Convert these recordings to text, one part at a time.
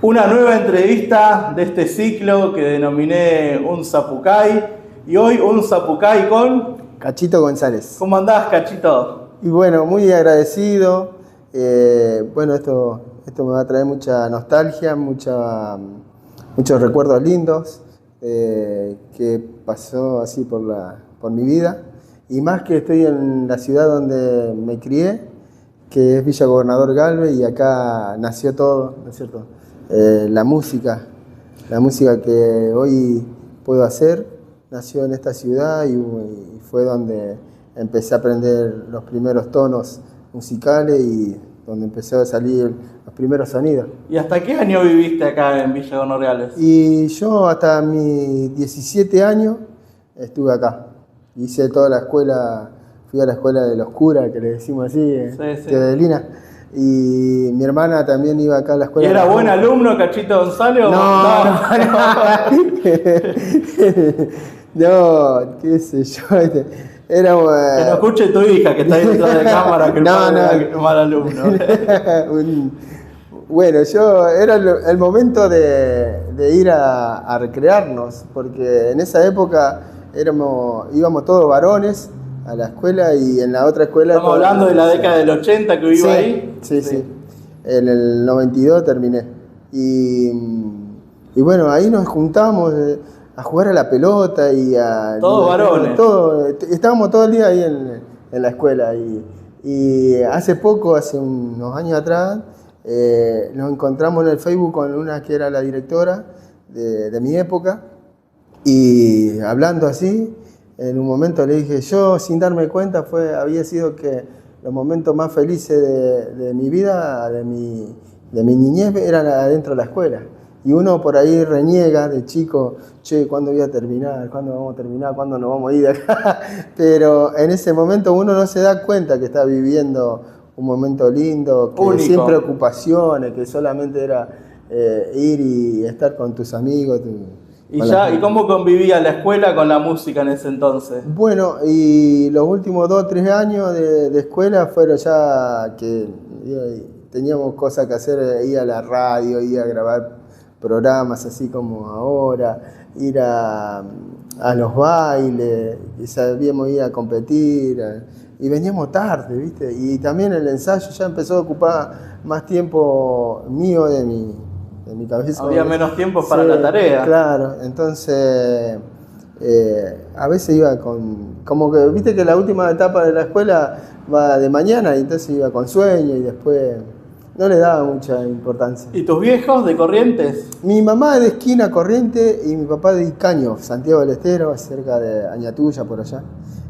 Una nueva entrevista de este ciclo que denominé Un Zapucay. Y hoy un Zapucay con... Cachito González. ¿Cómo andás, Cachito? Y bueno, muy agradecido. Bueno, esto me va a traer mucha nostalgia, muchos recuerdos lindos que pasó así por mi vida. Y más que estoy en la ciudad donde me crié, que es Villa Gobernador Galvez, y acá nació todo, ¿no es cierto? La música que hoy puedo hacer, nació en esta ciudad y fue donde empecé a aprender los primeros tonos musicales y donde empezó a salir los primeros sonidos. ¿Y hasta qué año viviste acá en Villa Gobernador Galvez? Y yo hasta mis 17 años estuve acá. Hice toda la escuela, fui a la escuela de los curas, que le decimos así, de Lina. Y mi hermana también iba acá a la escuela. ¿Y era buen alumno, Cachito González? No, qué sé yo. Era, que no escuche tu hija que está ahí detrás de cámara, que era mal alumno. Bueno, era el momento de ir a recrearnos, porque en esa época íbamos todos varones a la escuela y en la otra escuela... Estamos hablando de la década del 80 que vivo ahí. Sí. En el 92 terminé. Y bueno, ahí nos juntamos a jugar a la pelota y a... Todos varones. Estábamos todo el día ahí en la escuela. Y hace poco, hace unos años atrás, nos encontramos en el Facebook con una que era la directora de mi época. Y hablando así... En un momento le dije, yo sin darme cuenta había sido que los momentos más felices de mi vida, de mi niñez, eran adentro de la escuela. Y uno por ahí reniega de chico, che, ¿cuándo voy a terminar? ¿Cuándo vamos a terminar? ¿Cuándo nos vamos a ir de acá? Pero en ese momento uno no se da cuenta que está viviendo un momento lindo, que único, sin preocupaciones, que solamente era ir y estar con tus amigos. ¿Y cómo convivía la escuela con la música en ese entonces? Bueno, y los últimos 2 o 3 años de escuela fueron ya que teníamos cosas que hacer, ir a la radio, ir a grabar programas así como ahora, ir a los bailes, y sabíamos ir a competir, y veníamos tarde, ¿viste? Y también el ensayo ya empezó a ocupar más tiempo mío de mi cabeza. Había menos tiempo para la tarea. Claro, entonces a veces iba como que, viste que la última etapa de la escuela va de mañana y entonces iba con sueño y después no le daba mucha importancia. ¿Y tus viejos de Corrientes? Mi mamá de Esquina, Corriente, y mi papá de Icaño, Santiago del Estero, cerca de Añatuya, por allá.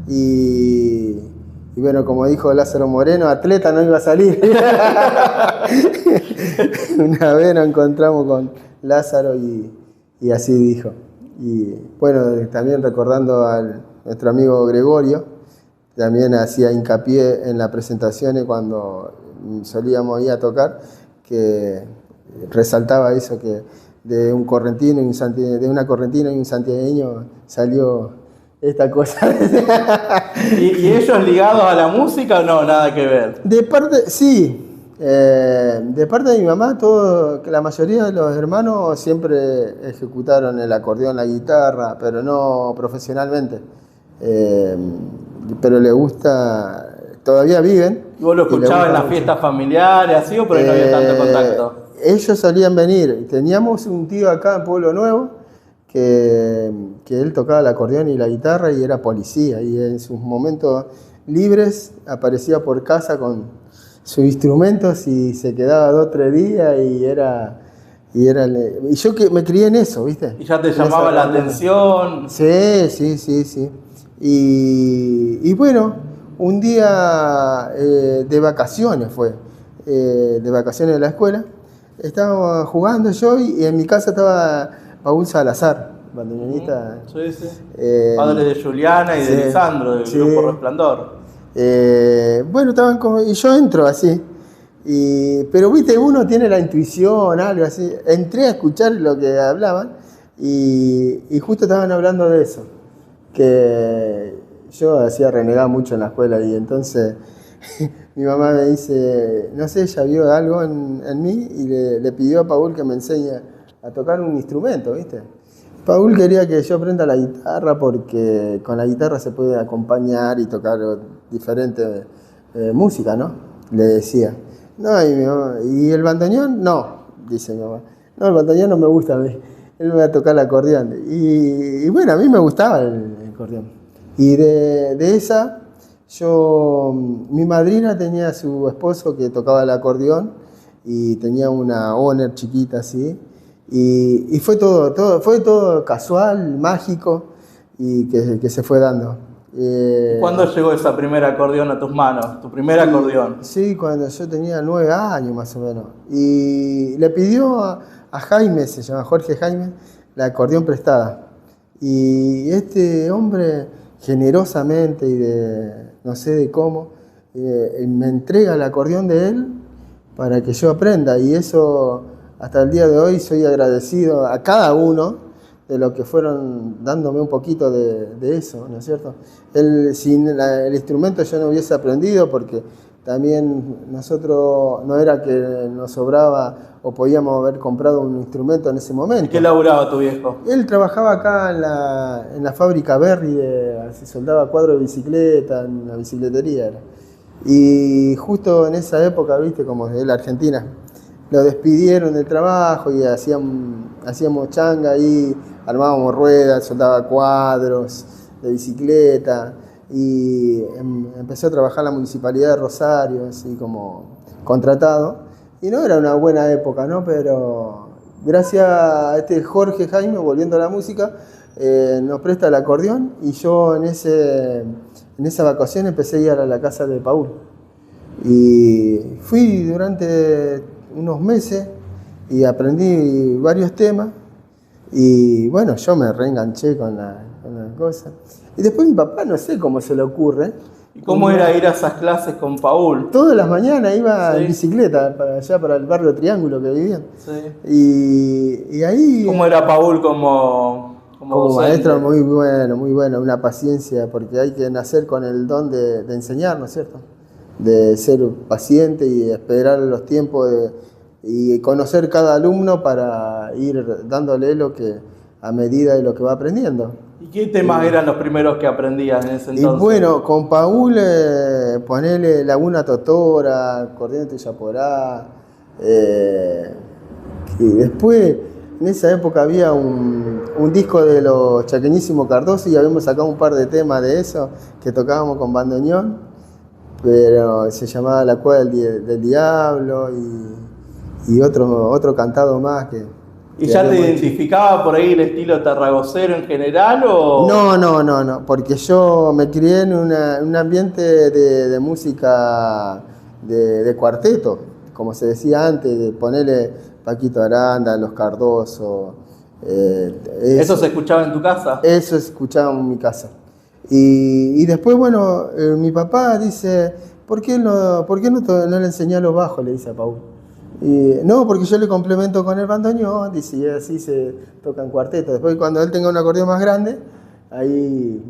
Y bueno, como dijo Lázaro Moreno, atleta no iba a salir. Una vez nos encontramos con Lázaro y así dijo. Y bueno, también recordando a nuestro amigo Gregorio, también hacía hincapié en las presentaciones cuando solíamos ir a tocar, que resaltaba eso, que de un correntino de una correntina y un santiagueño salió esta cosa. ¿Y ellos ligados a la música o no? Nada que ver. De parte, sí. De parte de mi mamá, la mayoría de los hermanos siempre ejecutaron el acordeón, la guitarra, pero no profesionalmente. Pero le gusta, todavía viven. ¿Y vos lo escuchabas en las fiestas familiares, así, o por ahí no había tanto contacto? Ellos solían venir. Teníamos un tío acá en Pueblo Nuevo que él tocaba el acordeón y la guitarra y era policía. Y en sus momentos libres aparecía por casa con sus instrumentos y se quedaba 2 o 3 días y yo que me crié en eso, ¿viste? ¿Y ya te llamaba la atención? Sí. Y bueno, un día de vacaciones de vacaciones de la escuela, estaba jugando yo y en mi casa estaba Paul Salazar, bandoneonista. Sí. Padre de Juliana y de Lisandro, del grupo Resplandor. Bueno, y yo entro así, pero viste, uno tiene la intuición, algo así. Entré a escuchar lo que hablaban y justo estaban hablando de eso, que yo hacía renegar mucho en la escuela y entonces mi mamá me dice, no sé, ella vio algo en mí y le pidió a Paul que me enseñe a tocar un instrumento, ¿viste? Paul quería que yo aprenda la guitarra porque con la guitarra se puede acompañar y tocar diferente música, ¿no? Le decía. No, y mi mamá, ¿y el bandoneón? No, dice mi mamá. No, el bandoneón no me gusta a mí. Él me va a tocar el acordeón. Y bueno, a mí me gustaba el acordeón. Y de esa, mi madrina tenía a su esposo que tocaba el acordeón y tenía una Honor chiquita así. Y fue todo casual, mágico y que se fue dando. ¿Cuándo llegó esa primera acordeón a tus manos? ¿Tu primer acordeón? Sí, cuando yo tenía 9 años más o menos. Y le pidió a Jaime, se llama Jorge Jaime, la acordeón prestada. Y este hombre, generosamente no sé de cómo, me entrega el acordeón de él para que yo aprenda. Y eso, hasta el día de hoy, soy agradecido a cada uno de los que fueron dándome un poquito de eso, ¿no es cierto? Sin el instrumento yo no hubiese aprendido porque también nosotros no era que nos sobraba o podíamos haber comprado un instrumento en ese momento. ¿Qué laburaba tu viejo? Él trabajaba acá en la fábrica Berry, se soldaba cuadros de bicicleta, en la bicicletería era. Y justo en esa época, viste, como de la Argentina, lo despidieron del trabajo y hacíamos changa ahí, armábamos ruedas, soldaba cuadros de bicicleta y empecé a trabajar en la Municipalidad de Rosario, así como contratado. Y no era una buena época, ¿no? Pero gracias a este Jorge Jaime, volviendo a la música, nos presta el acordeón y yo en esa vacación empecé a ir a la casa de Paul. Y fui durante unos meses y aprendí varios temas y bueno, yo me reenganché con la cosa. Y después mi papá, no sé cómo se le ocurre. ¿Y cómo era ir a esas clases con Paul? Todas las mañanas iba en bicicleta para el barrio Triángulo que vivían. Sí. Y ahí... ¿Cómo era Paul como maestro? Muy bueno, una paciencia, porque hay que nacer con el don de enseñar, ¿no es cierto? De ser paciente y esperar los tiempos y conocer cada alumno para ir dándole a medida de lo que va aprendiendo. ¿Y qué temas eran los primeros que aprendías en ese entonces? Y bueno, con Paul ponele Laguna Totora, Corriente Yaporá, y después en esa época había un disco de los Chaqueñísimo Cardoso y habíamos sacado un par de temas de eso que tocábamos con bandoneón, pero se llamaba La Cueva del Diablo y otro cantado más que... ¿Y ya te identificaba por ahí el estilo tarragocero en general o...? No, porque yo me crié en un ambiente de música de cuarteto, como se decía antes, de ponerle Paquito Aranda, Los Cardoso. ¿Eso se escuchaba en tu casa? Eso se escuchaba en mi casa. Y después, bueno, mi papá dice, ¿por qué no le enseñás los bajos? Le dice a Paul. No, porque yo le complemento con el bandoneón, dice, y así se toca en cuarteto. Después cuando él tenga un acordeón más grande, ahí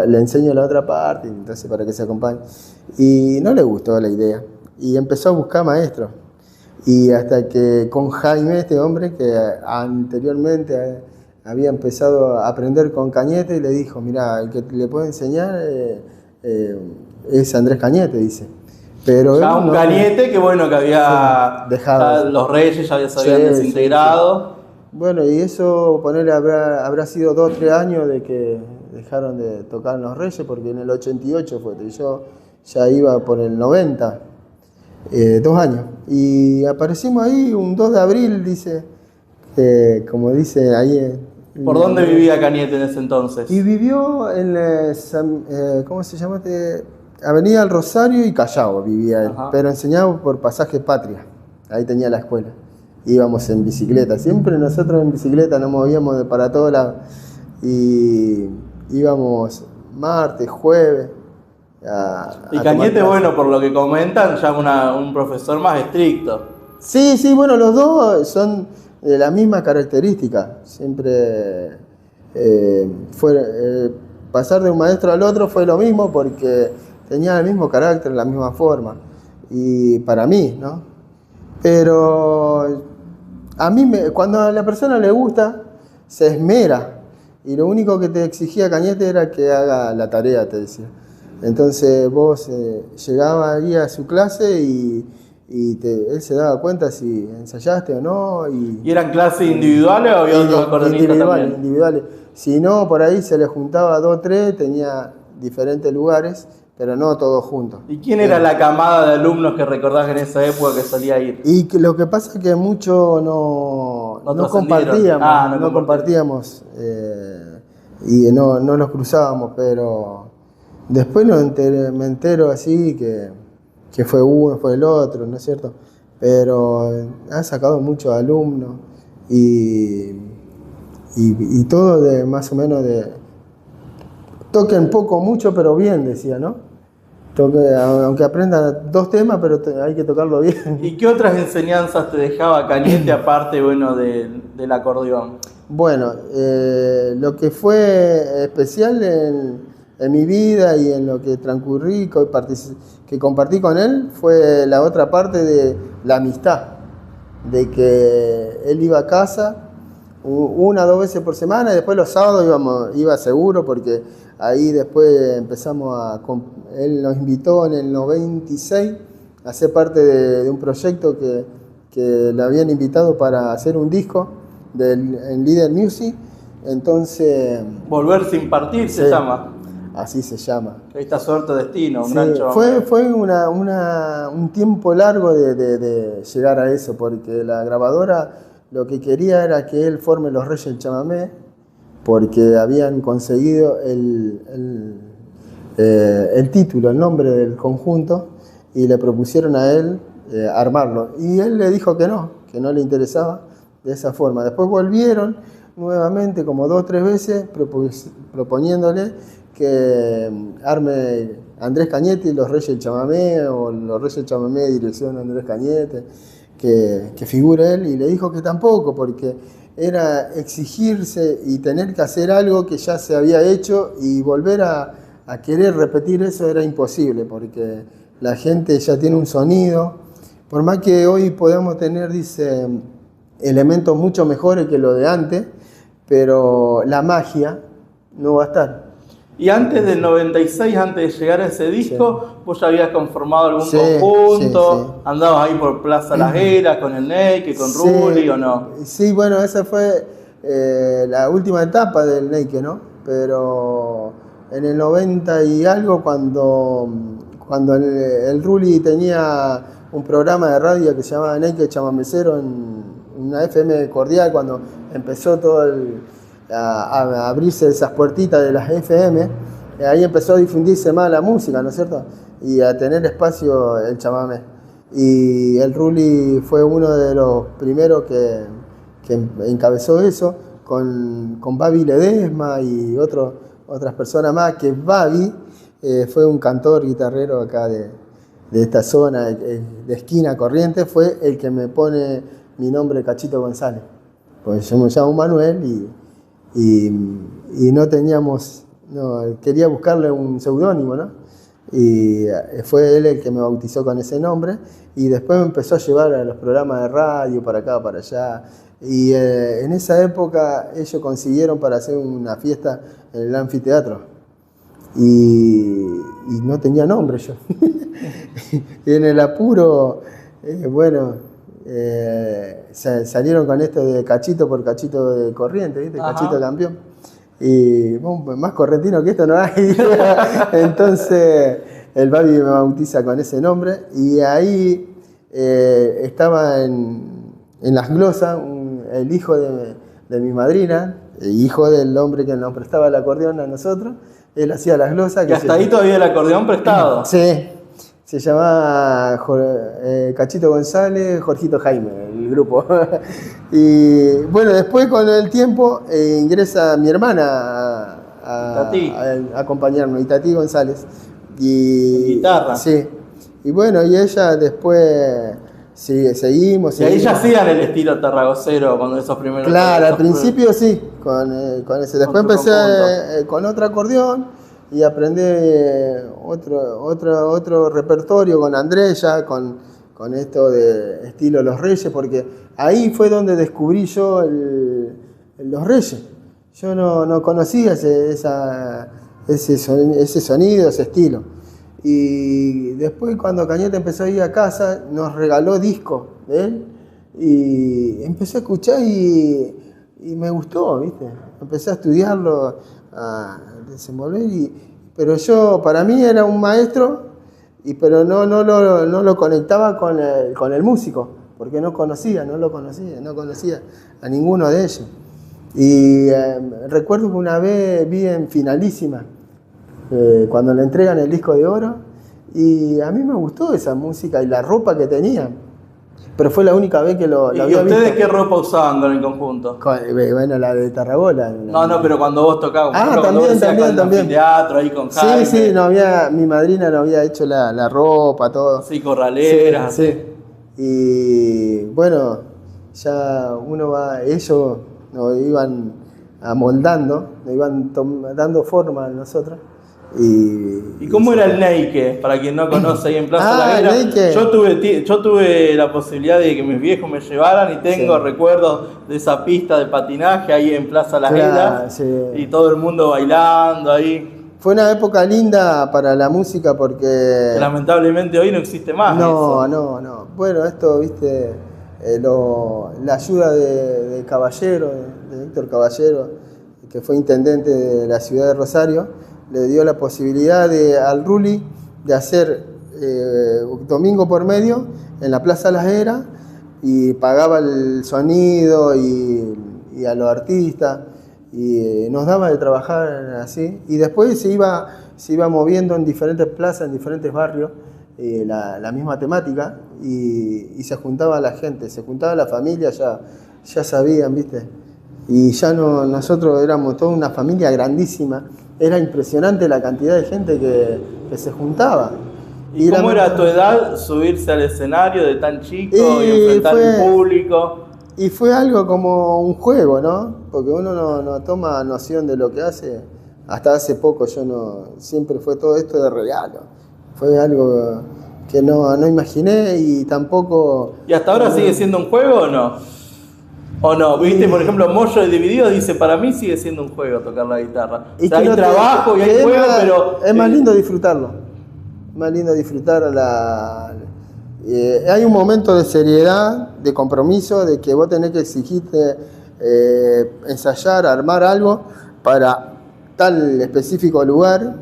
le enseño la otra parte, entonces para que se acompañe. Y no le gustó la idea. Y empezó a buscar maestros. Y hasta que con Jaime, este hombre que anteriormente había empezado a aprender con Cañete, y le dijo, mira, el que le puede enseñar es Andrés Cañete, dice. Pero ya un Cañete que bueno, que había dejado. Los Reyes ya se habían desintegrado. Sí. Bueno, y eso, ponerle, habrá sido 2 o 3 años de que dejaron de tocar en los Reyes, porque en el 88 fue, y yo ya iba por el 90, 2 años. Y aparecimos ahí un 2 de abril, dice, como dice ahí. ¿Por dónde vivía Cañete en ese entonces? Y vivió en, ¿cómo se llama? Avenida El Rosario y Callao vivía él, pero enseñaba por Pasaje Patria, ahí tenía la escuela. Íbamos en bicicleta, siempre nosotros en bicicleta nos movíamos para todos lados y íbamos martes, jueves. Y Cañete, bueno, por lo que comentan, ya un profesor más estricto. Sí, bueno, los dos son de la misma característica, siempre pasar de un maestro al otro fue lo mismo porque tenían el mismo carácter, la misma forma, y para mí, ¿no? Pero a mí, cuando a la persona le gusta, se esmera, y lo único que te exigía Cañete era que haga la tarea, te decía. Entonces vos llegabas ahí a su clase y él se daba cuenta si ensayaste o no. ¿Y eran clases individuales o había otros acordeonistas también? Individuales. Si no, por ahí se le juntaba 2 o 3, tenía diferentes lugares, pero no todos juntos. ¿Y quién era la camada de alumnos que recordás en esa época que solía ir? Y que lo que pasa es que muchos no compartíamos, no compartíamos y no nos cruzábamos, pero después me entero así que fue uno, fue el otro, ¿no es cierto? Pero han sacado muchos alumnos y todo de más o menos de... Toquen poco, mucho, pero bien, decía, ¿no? Aunque aprendan 2 temas, pero hay que tocarlo bien. ¿Y qué otras enseñanzas te dejaba Cañete aparte, bueno, del acordeón? Bueno, lo que fue especial en mi vida y en lo que transcurrí, que compartí con él, fue la otra parte de la amistad, de que él iba a casa 1 o 2 veces por semana y después los sábados iba seguro porque ahí después empezamos él nos invitó en el 96 a ser parte de un proyecto que le habían invitado para hacer un disco en Líder Music, entonces... Volver sin partir se llama. Así se llama. Esta suerte de destino, un sí, gancho. Fue un tiempo largo de llegar a eso, porque la grabadora lo que quería era que él forme los Reyes del Chamamé, porque habían conseguido el título, el nombre del conjunto, y le propusieron a él armarlo. Y él le dijo que no le interesaba de esa forma. Después volvieron nuevamente como 2 o 3 veces proponiéndole que arme Andrés Cañete y los Reyes del Chamamé, o los Reyes del Chamamé dirección Andrés Cañete, que figure él, y le dijo que tampoco, porque era exigirse y tener que hacer algo que ya se había hecho y volver a querer repetir eso era imposible, porque la gente ya tiene un sonido, por más que hoy podamos tener, dice, elementos mucho mejores que lo de antes, pero la magia no va a estar. Y antes del 96, antes de llegar a ese disco, sí, ¿vos ya habías conformado algún conjunto? Sí. ¿Andabas ahí por Plaza Las Heras con el Neike, con Rulli o no? Sí, bueno, esa fue la última etapa del Neike, ¿no? Pero en el 90 y algo, cuando el Rulli tenía un programa de radio que se llamaba Neike Chamamecero en una FM Cordial, cuando empezó todo a abrirse esas puertitas de las FM, ahí empezó a difundirse más la música, ¿no es cierto? Y a tener espacio el chamamé. Y el Rulli fue uno de los primeros que encabezó eso, con Babi Ledesma y otras personas más, que Babi fue un cantor guitarrero acá de esta zona, de esquina Corrientes, fue el que me pone mi nombre Cachito González. Pues yo me llamo Manuel y no teníamos, quería buscarle un seudónimo, ¿no? Y fue él el que me bautizó con ese nombre, y después me empezó a llevar a los programas de radio para acá, para allá, y en esa época ellos consiguieron para hacer una fiesta en el anfiteatro, y no tenía nombre yo. Y en el apuro, salieron con esto de Cachito por Cachito de Corriente, ¿viste? Ajá. Cachito campeón. Y más correntino que esto no hay. Entonces el Babi me bautiza con ese nombre, y ahí estaba en las glosas el hijo de mi madrina, el hijo del hombre que nos prestaba el acordeón a nosotros. Él hacía las glosas. ¿Y hasta ahí todavía el acordeón prestado? Sí. Se llamaba Cachito González, Jorgito Jaime, el grupo. Y bueno, después con el tiempo ingresa mi hermana a acompañarnos, Itatí González. Y guitarra. Sí. Y bueno, y ella después seguimos. Y ahí ya hacían el estilo tarragocero con esos primeros. Claro, al principio sí, con ese. Después empecé con otro acordeón. y aprendí otro repertorio con Andrés, ya con esto de estilo Los Reyes, porque ahí fue donde descubrí yo Los Reyes. Yo no conocía ese sonido, ese estilo. Y después cuando Cañete empezó a ir a casa, nos regaló discos de él y empecé a escuchar y me gustó, ¿viste? Empecé a estudiarlo, a desenvolver, pero para mí era un maestro, pero no lo conectaba con el músico, porque no conocía a ninguno de ellos. Y recuerdo que una vez vi en Finalísima, cuando le entregan el disco de oro, y a mí me gustó esa música y la ropa que tenía, pero fue la única vez que lo había visto. ¿Y ustedes qué ropa usaban con el conjunto? Bueno, la de Tarrabola. No, pero cuando vos tocabas. También. Teatro ahí con Jaime. Sí, mi madrina nos había hecho la ropa, todo. Sí, corraleras. Sí. Y bueno, ya ellos nos iban amoldando, nos iban dando forma a nosotros. ¿Y cómo era el Neike? Para quien no conoce, ahí en Plaza La Era. Yo tuve la posibilidad de que mis viejos me llevaran y tengo recuerdos de esa pista de patinaje ahí en Plaza La Era, y todo el mundo bailando ahí. Fue una época linda para la música porque... Lamentablemente hoy no existe más. No. Bueno, esto, viste, la ayuda de Caballero, de Héctor Caballero, que fue intendente de la ciudad de Rosario, le dio la posibilidad al Ruli de hacer domingo por medio en la Plaza Las Heras, y pagaba el sonido y a los artistas, y nos daba de trabajar así, y después se iba moviendo en diferentes plazas, en diferentes barrios, la misma temática, y se juntaba la gente, se juntaba la familia, ya sabían, ¿viste? Y ya nosotros éramos toda una familia grandísima. Era impresionante la cantidad de gente que se juntaba. ¿Y cómo era a tu edad subirse al escenario de tan chico y enfrentar al público? Y fue algo como un juego, ¿no? Porque uno no toma noción de lo que hace. Hasta hace poco siempre fue todo esto de regalo. Fue algo que no imaginé y tampoco... ¿Y hasta ahora sigue siendo un juego o no? ¿O no? ¿Viste? Por ejemplo, Moyo de Dividido dice, para mí sigue siendo un juego tocar la guitarra. O sea, hay trabajo y hay juego, pero... Es más lindo disfrutarlo. Más lindo disfrutar hay un momento de seriedad, de compromiso, de que vos tenés que exigirte ensayar, armar algo para tal específico lugar,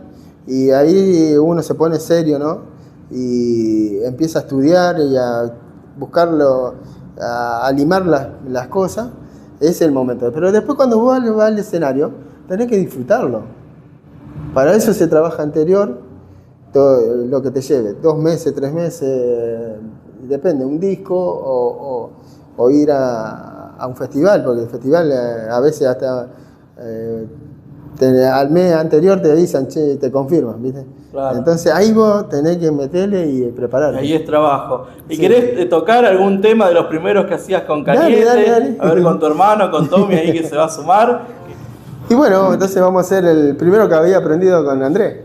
y ahí uno se pone serio, ¿no? Y empieza a estudiar y a buscarlo, a limar las cosas. Es el momento. Pero después, cuando vos vas al escenario, tenés que disfrutarlo. Para eso se trabaja anterior, todo lo que te lleve, 2 meses, 3 meses, depende, un disco o ir a un festival, porque el festival a veces hasta al mes anterior te avisan, che, te confirman, ¿viste? Claro. Entonces ahí vos tenés que meterle y prepararle. Ahí es trabajo. ¿Y querés tocar algún tema de los primeros que hacías con Cañete? Dale. A ver, con tu hermano, con Tommy ahí que se va a sumar. Y bueno, entonces vamos a hacer el primero que había aprendido con Andrés.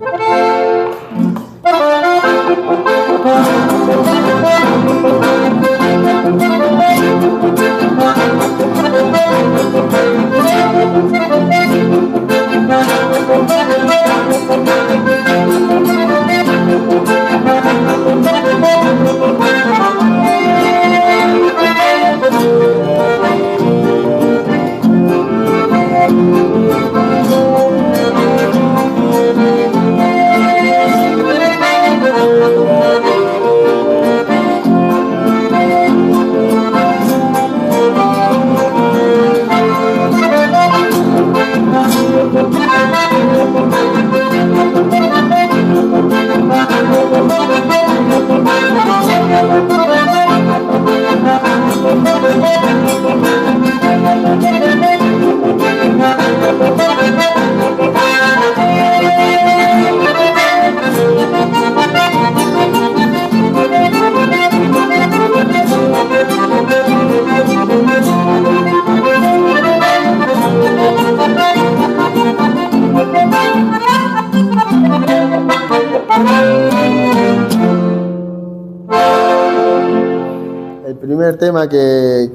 tema que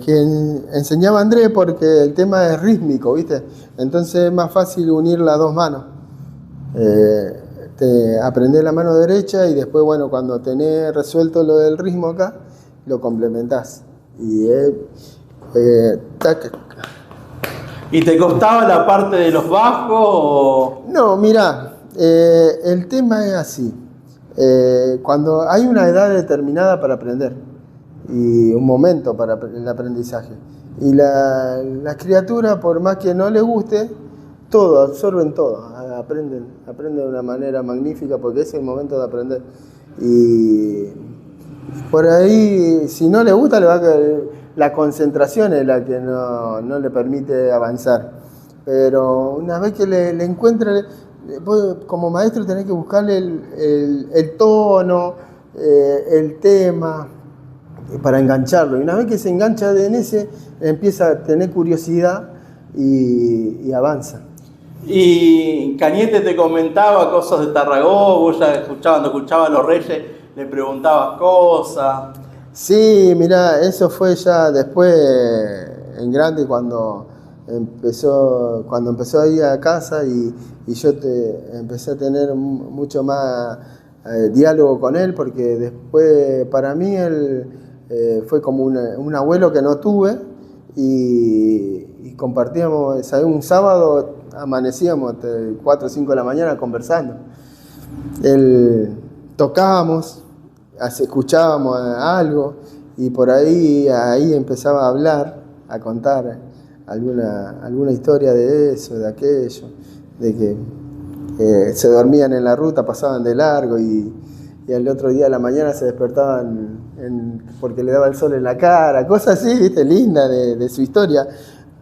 enseñaba Andrés porque el tema es rítmico, ¿viste? Entonces es más fácil unir las dos manos. Aprendés la mano derecha y después, bueno, cuando tenés resuelto lo del ritmo acá, lo complementás. ¿Y te costaba la parte de los bajos? O... No, mirá, el tema es así. Cuando hay una edad determinada para aprender y un momento para el aprendizaje. Y la criatura, por más que no le guste, todo, absorben todo, aprenden de una manera magnífica porque es el momento de aprender. Y por ahí, si no le gusta, le va a caer, la concentración es la que no le permite avanzar. Pero una vez que le encuentre, vos como maestro tenés que buscarle el tono, el tema, para engancharlo. Y una vez que se engancha en ese, empieza a tener curiosidad y avanza. Y Cañete te comentaba cosas de Tarragó, vos ya cuando escuchabas a los Reyes, le preguntabas cosas. Sí, mirá, eso fue ya después, en grande, cuando empezó a ir a casa y yo empecé a tener mucho más diálogo con él, porque después para mí él fue como un abuelo que no tuve y compartíamos, ¿sabes? Un sábado amanecíamos 4 o 5 de la mañana conversando. Tocábamos, escuchábamos algo y por ahí empezaba a hablar, a contar alguna historia de eso, de aquello, de que se dormían en la ruta, pasaban de largo y al otro día a la mañana se despertaban porque le daba el sol en la cara, cosas así, ¿viste? Linda de su historia,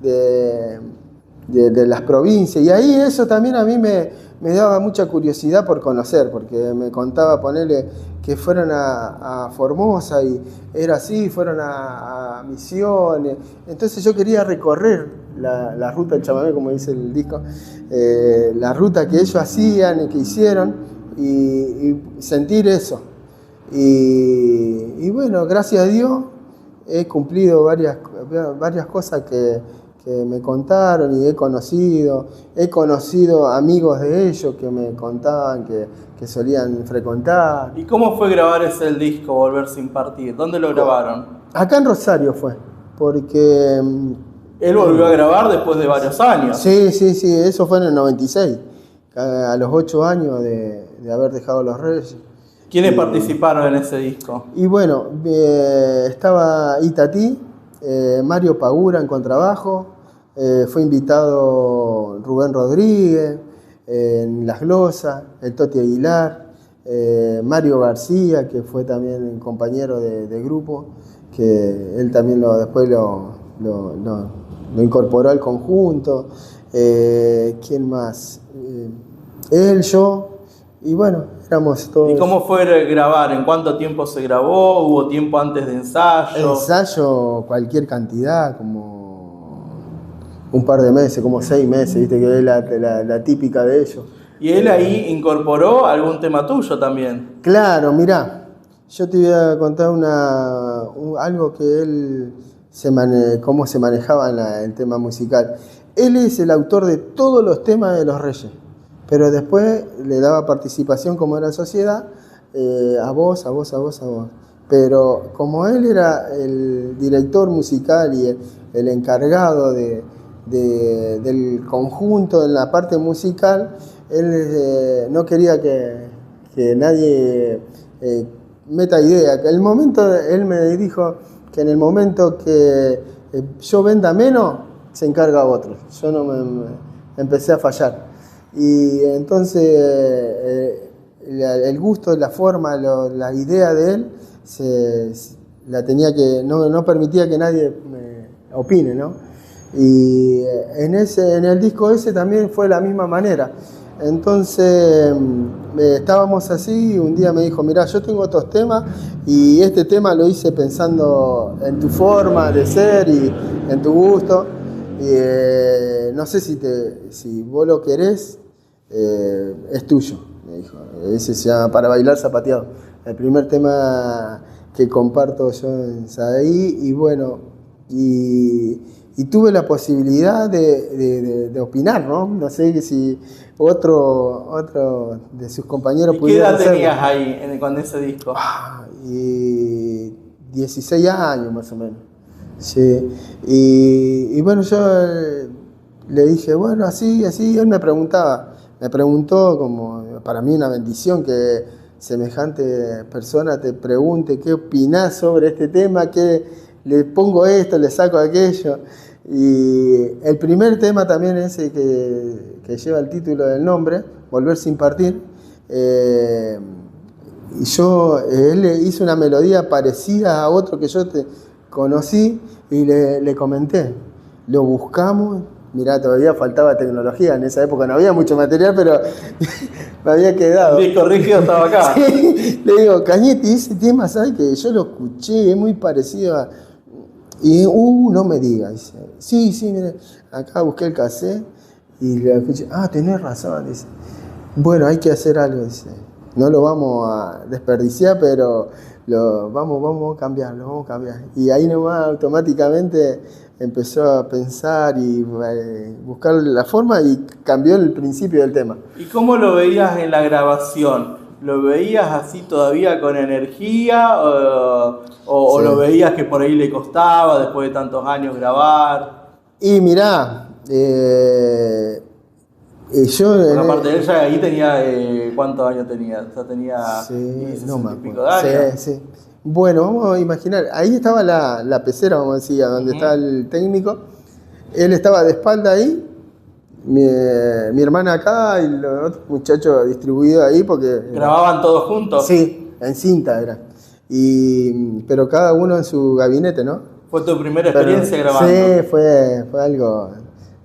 de las provincias. Y ahí eso también a mí me daba mucha curiosidad por conocer, porque me contaba, ponerle que fueron a Formosa y era así, fueron a Misiones. Entonces yo quería recorrer la ruta del chamamé, como dice el disco, la ruta que ellos hacían y que hicieron y sentir eso. Y bueno, gracias a Dios he cumplido varias cosas que me contaron y he conocido amigos de ellos que me contaban que solían frecuentar. ¿Y cómo fue grabar el disco Volver sin partir? ¿Dónde lo grabaron? Acá en Rosario fue, porque... Él volvió a grabar después de varios años. Sí, eso fue en el 96, a los 8 años de haber dejado Los Reyes. ¿Quiénes participaron en ese disco? Y bueno, estaba Itatí, Mario Pagura en contrabajo, fue invitado Rubén Rodríguez en Las Glosas, el Toti Aguilar, Mario García, que fue también compañero de grupo, que él también después lo incorporó al conjunto. ¿Quién más? Él, yo, y bueno, éramos todos. ¿Y cómo fue grabar? ¿En cuánto tiempo se grabó? ¿Hubo tiempo antes de ensayo? Ensayo, cualquier cantidad, como un par de meses, como 6 meses, viste que es la típica de ellos. ¿Y él ahí incorporó algún tema tuyo también? Claro, mirá, yo te voy a contar algo que él, cómo se manejaba en el tema musical. Él es el autor de todos los temas de Los Reyes, pero después le daba participación, como era sociedad, a vos. Pero como él era el director musical y el encargado del conjunto en la parte musical, él no quería que nadie meta idea. Él me dijo que en el momento que yo venda menos, se encarga otro. Yo no me empecé a fallar. Y entonces el gusto, la forma, la idea de él, no permitía que nadie me opine, ¿no? Y en el disco ese también fue de la misma manera. Entonces estábamos así y un día me dijo, mirá, yo tengo otros temas y este tema lo hice pensando en tu forma de ser y en tu gusto. Y no sé si vos lo querés, es tuyo, me dijo. Ese se llama Para Bailar Zapateado. El primer tema que comparto yo en Sadaí, y bueno, y tuve la posibilidad de opinar, ¿no? No sé si otro de sus compañeros pudiera hacerlo. ¿Qué edad tenías ahí con ese disco? Y 16 años más o menos. Sí. Y bueno, yo le dije, bueno, así, y él me preguntó, como para mí una bendición que semejante persona te pregunte qué opinás sobre este tema, que le pongo esto, le saco aquello. Y el primer tema también ese que lleva el título del nombre, Volver sin partir. Y él le hizo una melodía parecida a otro que yo conocí y le comenté. Lo buscamos. Mirá, todavía faltaba tecnología, en esa época no había mucho material, pero me había quedado. El disco rígido estaba acá. Sí, le digo, Cañete, ese tema, ¿sabes que yo lo escuché? Es muy parecido a... Y, no me digas, dice. Sí, mire, acá busqué el cassette y le escuché. Tenés razón, dice. Bueno, hay que hacer algo, dice. No lo vamos a desperdiciar, pero vamos a cambiarlo. Y ahí nomás automáticamente empezó a pensar y buscar la forma y cambió el principio del tema. ¿Y cómo lo veías en la grabación? ¿Lo veías así todavía con energía o sí, lo veías que por ahí le costaba después de tantos años grabar? Y mirá, yo... aparte de ella, ahí tenía, ¿cuántos años tenía? O sea, tenía no me pico de años. Sí. Bueno, vamos a imaginar, ahí estaba la pecera, vamos a decir, donde está el técnico. Él estaba de espalda ahí, mi hermana acá y los otros muchachos distribuidos ahí porque... ¿Grababan todos juntos? Sí, en cinta era. Pero cada uno en su gabinete, ¿no? ¿Fue tu primera experiencia grabando? Sí, fue algo...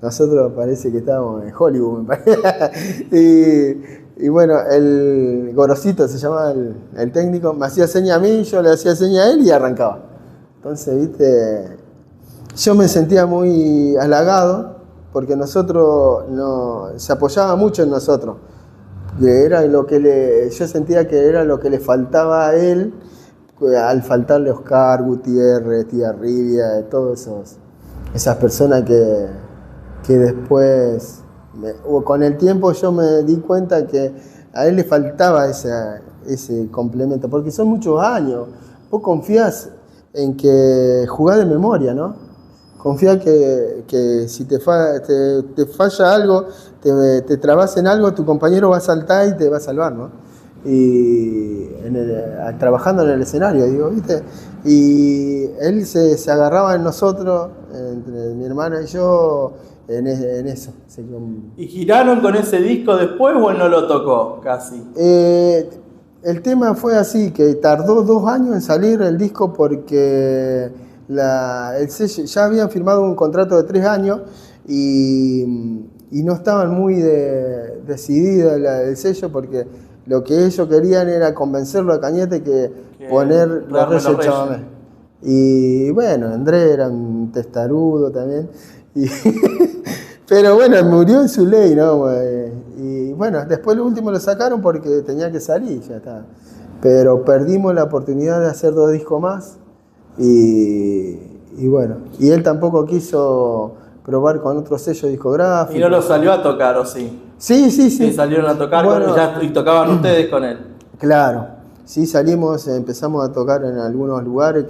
Nosotros parece que estábamos en Hollywood, me parece. Y bueno, el Gorosito se llamaba el técnico, me hacía seña a mí, yo le hacía seña a él y arrancaba. Entonces, viste, yo me sentía muy halagado porque se apoyaba mucho en nosotros. Que era lo que yo sentía que era lo que le faltaba a él, al faltarle Oscar, Gutiérrez, Tía Rivia, todas esas personas que después, con el tiempo yo me di cuenta que a él le faltaba ese complemento, porque son muchos años. Vos confías en que jugás de memoria, ¿no? Confía que si te falla algo, te trabas en algo, tu compañero va a saltar y te va a salvar, ¿no? Y trabajando en el escenario, digo, ¿viste? Y él se agarraba en nosotros, entre mi hermana y yo, en eso. ¿Y giraron con ese disco después o él no lo tocó casi? El tema fue así, que tardó 2 años en salir el disco porque el sello, ya habían firmado un contrato de 3 años y no estaban muy decididos el sello porque lo que ellos querían era convencerlo a Cañete que poner Los Reyes del Chamamé. Y bueno, Andrés era un testarudo también. Pero bueno, murió en su ley, ¿no? Y bueno, después lo último lo sacaron porque tenía que salir, ya está. Pero perdimos la oportunidad de hacer 2 discos más. Y bueno, y él tampoco quiso probar con otro sello discográfico. ¿Y no lo salió a tocar o sí? Sí. Sí, salieron a tocar y tocaban ustedes con él. Claro, sí empezamos a tocar en algunos lugares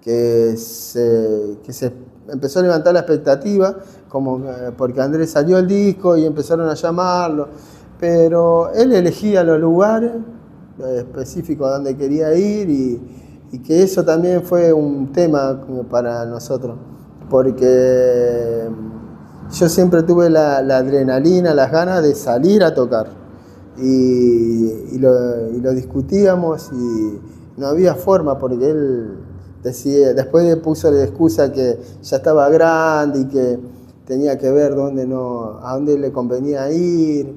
que se empezó a levantar la expectativa, como porque Andrés salió el disco y empezaron a llamarlo, pero él elegía los lugares específicos a donde quería ir y que eso también fue un tema para nosotros, porque yo siempre tuve la adrenalina, las ganas de salir a tocar y lo discutíamos y no había forma porque él decía, después puso la excusa que ya estaba grande y que tenía que ver a dónde le convenía ir,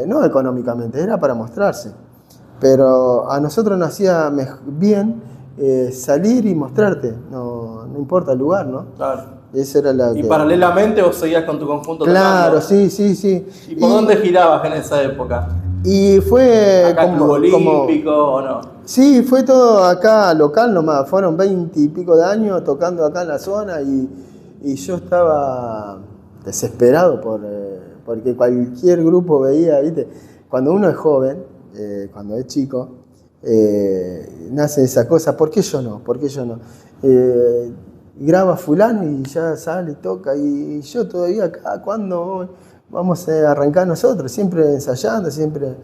no económicamente, era para mostrarse. Pero a nosotros nos hacía bien salir y mostrarte, no importa el lugar, ¿no? Claro. Esa era ¿Y paralelamente vos seguías con tu conjunto tocando? Claro, sí. ¿Y por dónde girabas en esa época? Y fue ¿Acá Club Olímpico o no? Sí, fue todo acá local nomás, fueron 20 y pico de años tocando acá en la zona y yo estaba desesperado porque cualquier grupo veía, ¿viste? Cuando uno es joven, cuando es chico, nace esa cosa, ¿por qué yo no? ¿Por qué yo no? Graba fulano y ya sale, toca, y yo todavía acá, ¿cuándo vamos a arrancar nosotros? Siempre ensayando, siempre,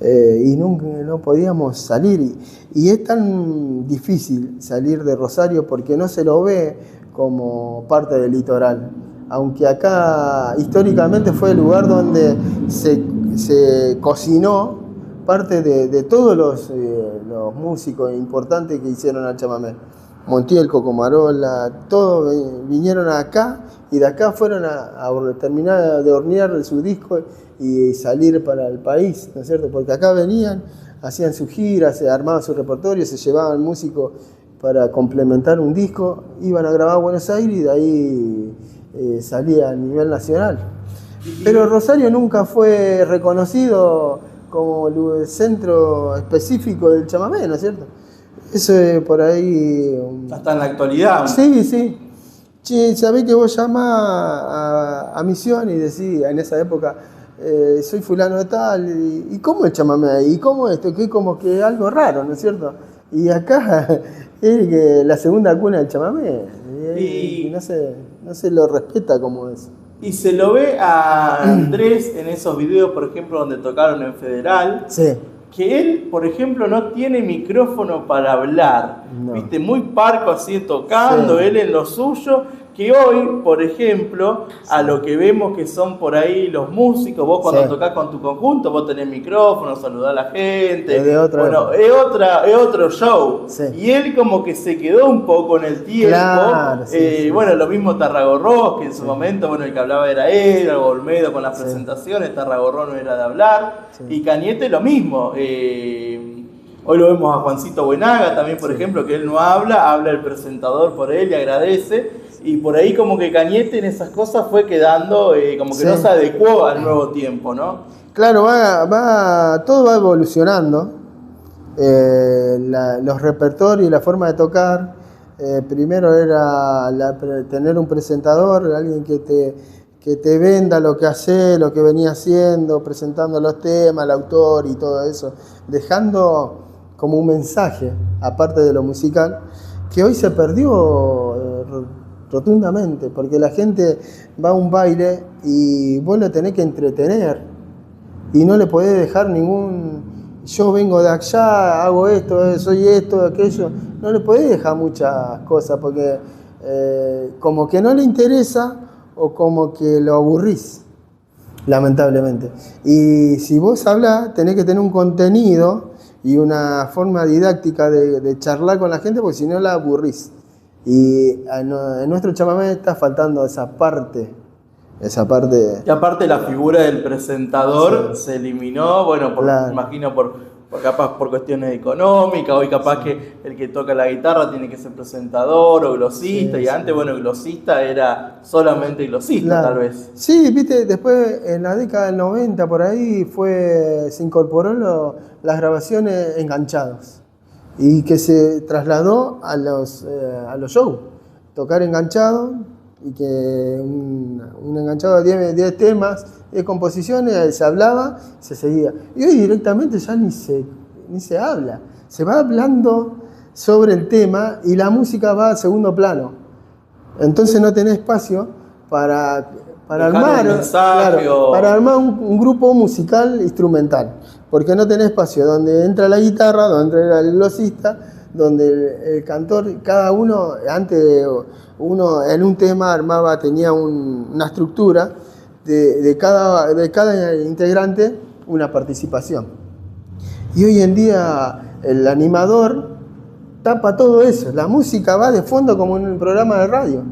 y nunca no podíamos salir. Y es tan difícil salir de Rosario porque no se lo ve como parte del litoral. Aunque acá históricamente fue el lugar donde se cocinó parte de todos los músicos importantes que hicieron al chamamé. Montiel, Cocomarola, todos vinieron acá y de acá fueron a terminar de hornear su disco y salir para el país, ¿no es cierto? Porque acá venían, hacían sus giras, se armaban su repertorio, se llevaban músicos para complementar un disco, iban a grabar a Buenos Aires y de ahí salía a nivel nacional. Pero Rosario nunca fue reconocido como el centro específico del chamamé, ¿no es cierto? Eso es por ahí. Hasta en la actualidad. Sí, sí. Che, sabés que vos llamás a Misión y decís en esa época, soy fulano de tal, y ¿cómo el chamamé ahí? ¿Y cómo esto? Que es como que algo raro, ¿no es cierto? Y acá es la segunda cuna del chamamé. Y no se lo respeta como es. Y se lo ve a Andrés en esos videos, por ejemplo, donde tocaron en Federal. Sí. Que él, por ejemplo, no tiene micrófono para hablar, no. ¿Viste? Muy parco así tocando, sí. Él en lo suyo, que hoy, por ejemplo, sí. A lo que vemos que son por ahí los músicos, vos cuando sí. Tocás con tu conjunto, vos tenés micrófono, saludás a la gente, es otro show, sí. Y él como que se quedó un poco en el tiempo, claro, sí, bueno, lo mismo Tarragorros, que en su momento, bueno, el que hablaba era él, Olmedo con las presentaciones, Tarragorros no era de hablar, y Cañete lo mismo. Hoy lo vemos a Juancito Buenaga también, por ejemplo, que él no habla el presentador por él y agradece. Y por ahí como que Cañete en esas cosas fue quedando, como que no se adecuó al nuevo tiempo, ¿no? Claro, todo va evolucionando. Los repertorios y la forma de tocar. Primero era tener un presentador, alguien que te venda lo que hace, lo que venía haciendo, presentando los temas, el autor y todo eso, dejando como un mensaje, aparte de lo musical, que hoy se perdió rotundamente, porque la gente va a un baile y vos lo tenés que entretener y no le podés dejar yo vengo de allá, hago esto, soy esto, aquello, no le podés dejar muchas cosas porque como que no le interesa o como que lo aburrís, lamentablemente. Y si vos hablás, tenés que tener un contenido y una forma didáctica de charlar con la gente, porque si no la aburrís. Y en nuestro chamamé está faltando esa parte. Y aparte la figura del presentador se eliminó, bueno, imagino capaz por cuestiones económicas, hoy capaz que el que toca la guitarra tiene que ser presentador o glosista, y antes, bueno, glosista era solamente glosista, tal vez. Sí, viste, después en la década del 90 por ahí se incorporó las grabaciones enganchados y que se trasladó a los shows, tocar enganchado y que un enganchado de 10 temas, 10 composiciones, se hablaba, se seguía. Y hoy directamente ya ni se habla, se va hablando sobre el tema y la música va a segundo plano. Entonces no tenés espacio para armar un grupo musical instrumental, porque no tenés espacio donde entra la guitarra, donde entra el glosista, donde el cantor, cada uno, antes uno en un tema tenía una estructura de cada integrante, una participación. Y hoy en día el animador tapa todo eso, la música va de fondo como en un programa de radio.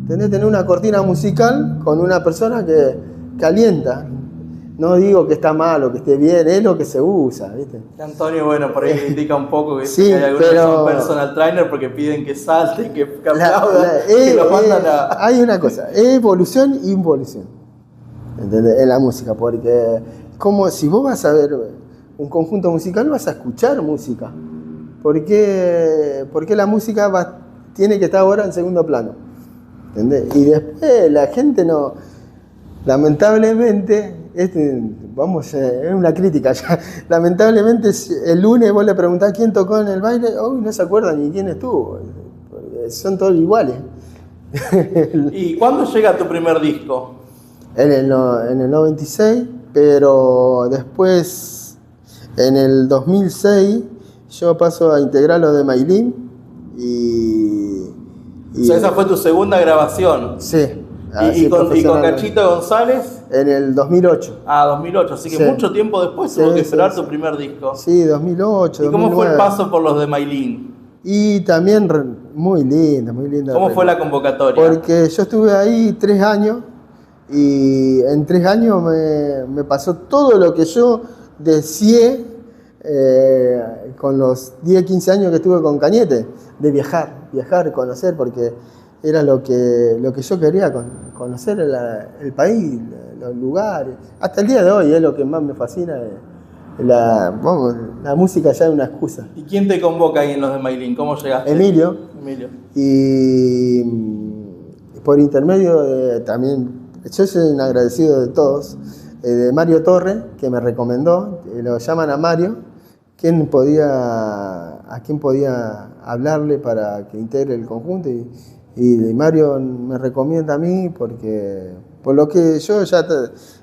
Tenés que tener una cortina musical con una persona que alienta. No digo que está mal o que esté bien, es lo que se usa, ¿viste? Antonio, bueno, por ahí indica un poco que sí, hay algunos que son personal trainer porque piden que salten, que aplaudan, que lo mandan a... Hay una cosa, es evolución e involución, ¿entendés? En la música, porque como si vos vas a ver un conjunto musical, vas a escuchar música. ¿por qué la música tiene que estar ahora en segundo plano? ¿Entendés? Y después la gente no, lamentablemente, es una crítica ya, lamentablemente el lunes vos le preguntás quién tocó en el baile, no se acuerdan ni quién estuvo, son todos iguales. ¿Y cuándo llega tu primer disco? En el 96, pero después, en el 2006, yo paso a integrar lo de Maylim o sea, esa fue tu segunda grabación. Sí. ¿Y con Cachito González? En el 2008. 2008, así que mucho tiempo después tuvo que esperar tu primer disco. Sí, 2008, ¿Y cómo 2009. fue el paso por los de Maylim? Y también muy linda, muy linda. ¿Cómo fue la convocatoria? Porque yo estuve ahí 3 años y en 3 años me pasó todo lo que yo deseé con los 10, 15 años que estuve con Cañete, de viajar, conocer, porque era lo que yo quería, conocer el país, los lugares. Hasta el día de hoy es lo que más me fascina. La música ya es una excusa. ¿Y quién te convoca ahí en los de Maylim? ¿Cómo llegaste? Emilio. Y por intermedio de, también, yo soy un agradecido de todos, de Mario Torre, que me recomendó, lo llaman a Mario, a quién podía hablarle para que integre el conjunto. Y Mario me recomienda a mí porque por lo que yo ya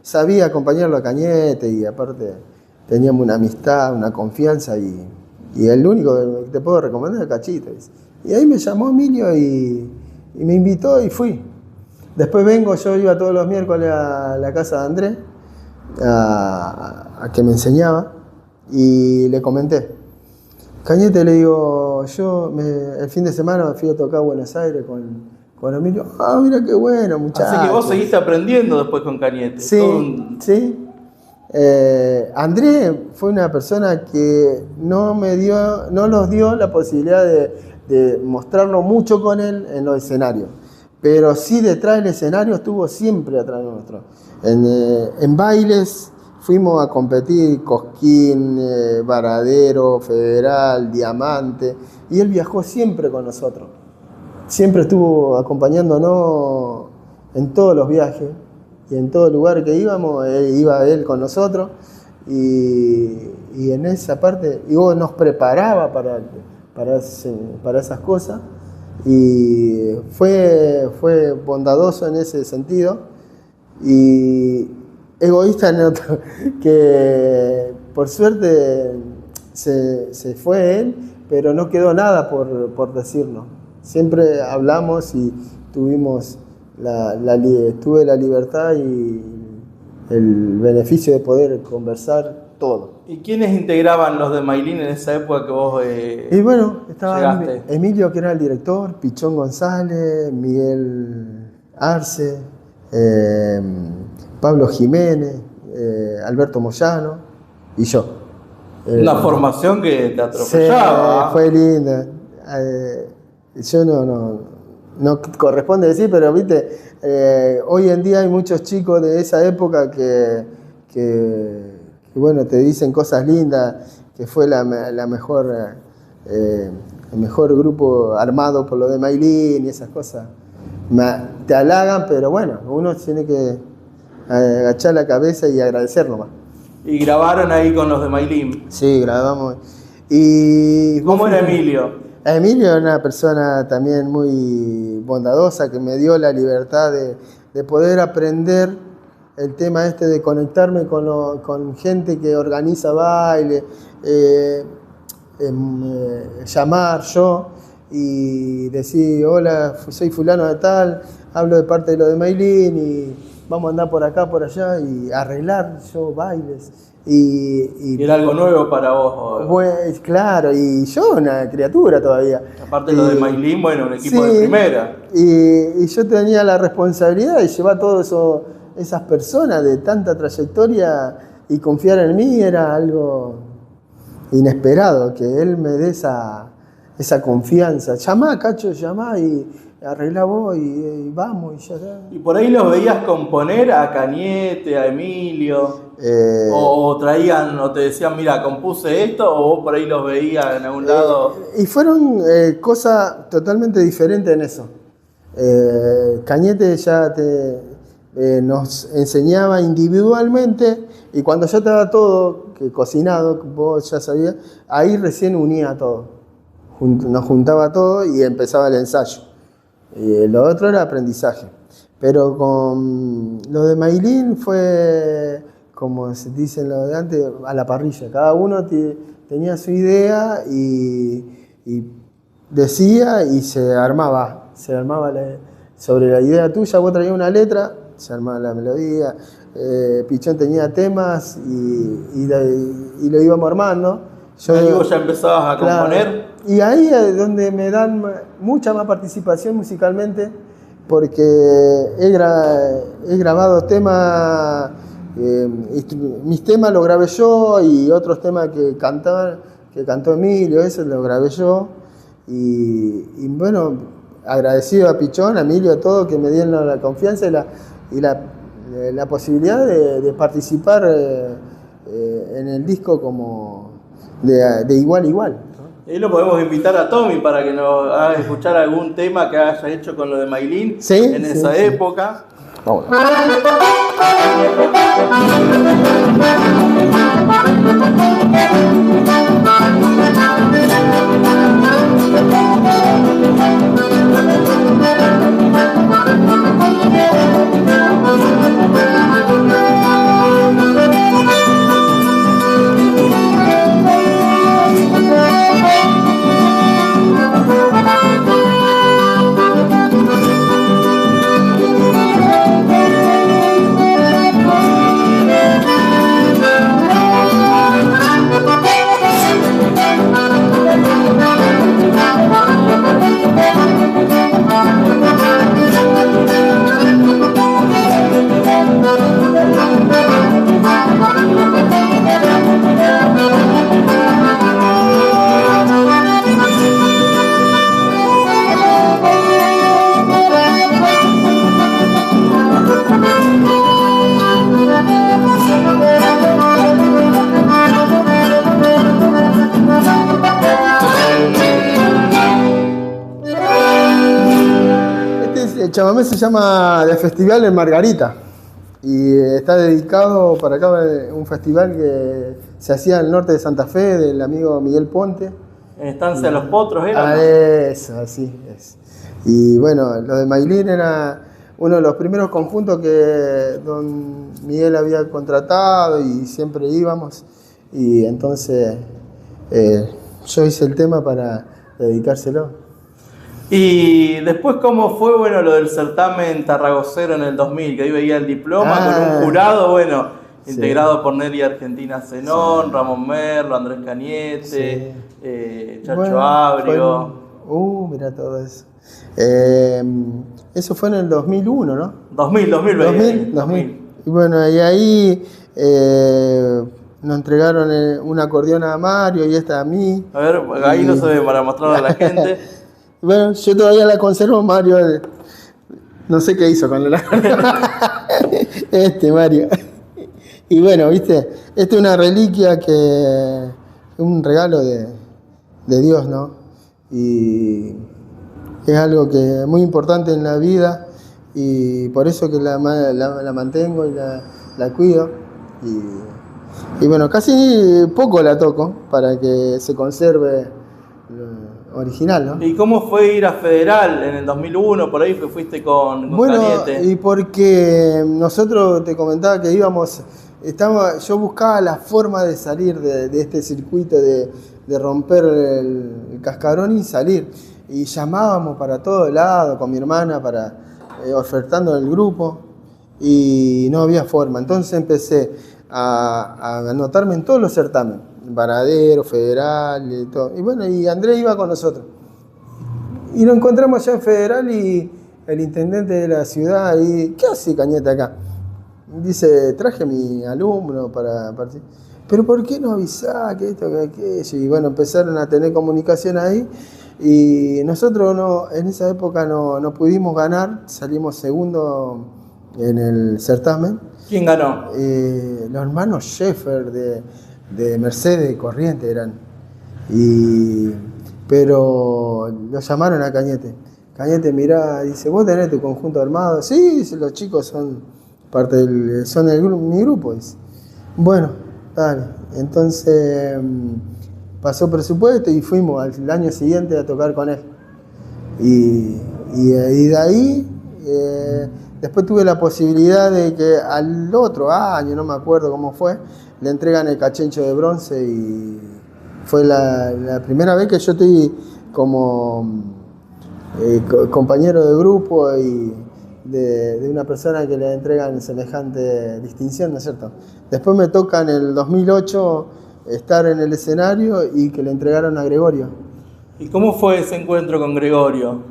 sabía acompañarlo a Cañete y aparte teníamos una amistad, una confianza y el único que te puedo recomendar es Cachito. Y ahí me llamó Emilio y me invitó y fui. Después yo iba todos los miércoles a la casa de Andrés a que me enseñaba y le comenté. Cañete, le digo, el fin de semana me fui a tocar a Buenos Aires con Emilio. Mira qué bueno, muchachos. Así que vos seguiste aprendiendo después con Cañete. Sí, sí. Andrés fue una persona que no nos dio la posibilidad de mostrarnos mucho con él en los escenarios. Pero sí detrás del escenario estuvo siempre atrás de nosotros. En bailes fuimos a competir, Cosquín, Varadero, Federal, Diamante, y él viajó siempre con nosotros. Siempre estuvo acompañándonos en todos los viajes y en todo lugar que íbamos, iba él con nosotros y en esa parte nos preparaba para esas cosas y fue bondadoso en ese sentido y egoísta en otro, que por suerte se fue él, pero no quedó nada por decirnos. Siempre hablamos y tuve la libertad y el beneficio de poder conversar todo. ¿Y quiénes integraban los de Maylim en esa época que vos y bueno, estaba llegaste? Emilio, que era el director, Pichón González, Miguel Arce, Pablo Jiménez, Alberto Moyano y yo. Una formación que te atropellaba. Sí, fue linda. Yo no corresponde decir, pero viste, hoy en día hay muchos chicos de esa época que bueno, te dicen cosas lindas, que fue el mejor grupo armado por lo de Maylim y esas cosas. Te halagan, pero bueno, uno tiene que agachar la cabeza y agradecer nomás. ¿Y grabaron ahí con los de Maylim? Sí, grabamos. Y ¿Cómo era Emilio? Emilio era una persona también muy bondadosa que me dio la libertad de poder aprender el tema de conectarme con gente que organiza baile, llamar yo y decir, hola, soy fulano de tal, hablo de parte de lo de Maylim y vamos a andar por acá, por allá y arreglar yo bailes. Y era algo nuevo para vos. Pues claro, y yo una criatura todavía. Aparte de lo de Maylim, bueno, un equipo de primera. Y yo tenía la responsabilidad de llevar todas esas personas de tanta trayectoria y confiar en mí era algo inesperado, que él me dé esa confianza. Llamá, Cacho, llamá y arreglá vos y vamos y ya está. ¿Y por ahí los veías componer a Cañete, a Emilio? O traían, o te decían, mira, compuse esto, o vos por ahí los veías en algún lado. Y fueron cosas totalmente diferentes en eso. Cañete ya nos enseñaba individualmente, y cuando ya estaba todo cocinado, vos ya sabías, ahí recién unía todo. Nos juntaba todo y empezaba el ensayo. Lo otro era aprendizaje. Pero con lo de Maylin fue, como se dice lo de antes, a la parrilla. Cada uno tenía su idea y decía y se armaba sobre la idea tuya. Vos traías una letra, se armaba la melodía. Pichón tenía temas y lo íbamos armando. Ahí vos ya empezabas a componer. Y ahí es donde me dan mucha más participación musicalmente, porque he grabado temas, mis temas los grabé yo, y otros temas que cantó Emilio, eso lo grabé yo. Y bueno, agradecido a Pichón, a Emilio, a todos que me dieron la confianza y la posibilidad de participar en el disco como de igual a igual. Ahí lo podemos invitar a Tommy para que nos haga escuchar algún tema que haya hecho con lo de Maylin en esa época. Vamos. El chamamé se llama el Festival en Margarita y está dedicado para acá a un festival que se hacía en el norte de Santa Fe del amigo Miguel Ponte. En Estancia de los Potros era. Eso, así es. Y bueno, lo de Maylin era uno de los primeros conjuntos que don Miguel había contratado y siempre íbamos. Y entonces yo hice el tema para dedicárselo. Y después, ¿cómo fue lo del certamen tarragocero en el 2000? Que ahí veía el diploma con un jurado, integrado por Nelly Argentina Zenón, Ramón Merlo, Andrés Cañete, Chacho Abrio. Mira todo eso. Eso fue en el 2001, ¿no? 2000. Y bueno, y ahí nos entregaron un acordeón a Mario y esta a mí. A ver, ahí no se ve para mostrarlo a la gente. Bueno, yo todavía la conservo, Mario. No sé qué hizo con la Mario. Y bueno, viste, esta es una reliquia que es un regalo de Dios, ¿no? Y es algo que es muy importante en la vida, y por eso que la mantengo y la cuido. Y bueno, casi poco la toco para que se conserve original, ¿no? ¿Y cómo fue ir a Federal en el 2001? Por ahí fuiste con Cañete. Y porque nosotros, te comentaba que yo buscaba la forma de salir de este circuito, de romper el cascarón y salir. Y llamábamos para todos lados con mi hermana ofertando en el grupo, y no había forma. Entonces empecé a anotarme en todos los certámenes. Varadero, Federal y todo. Y bueno, y Andrés iba con nosotros. Y lo encontramos allá en Federal, y el intendente de la ciudad, y ¿qué hace Cañete acá? Dice, traje a mi alumno para participar. Pero ¿por qué no avisás que esto, que aquello? Y bueno, empezaron a tener comunicación ahí, Y nosotros en esa época no pudimos ganar, salimos segundo en el certamen. ¿Quién ganó? Los hermanos Schaeffer de Mercedes Corrientes eran. Pero lo llamaron a Cañete. Cañete mirá, dice, ¿vos tenés tu conjunto armado? Sí, dice, los chicos son parte mi grupo, dice. Bueno, dale. Entonces pasó presupuesto y fuimos al año siguiente a tocar con él. Y de ahí, después tuve la posibilidad de que al otro año, no me acuerdo cómo fue, le entregan el cachencho de bronce y fue la primera vez que yo estoy como compañero de grupo y de una persona que le entregan semejante distinción, ¿no es cierto? Después me toca en el 2008 estar en el escenario y que le entregaron a Gregorio. ¿Y cómo fue ese encuentro con Gregorio?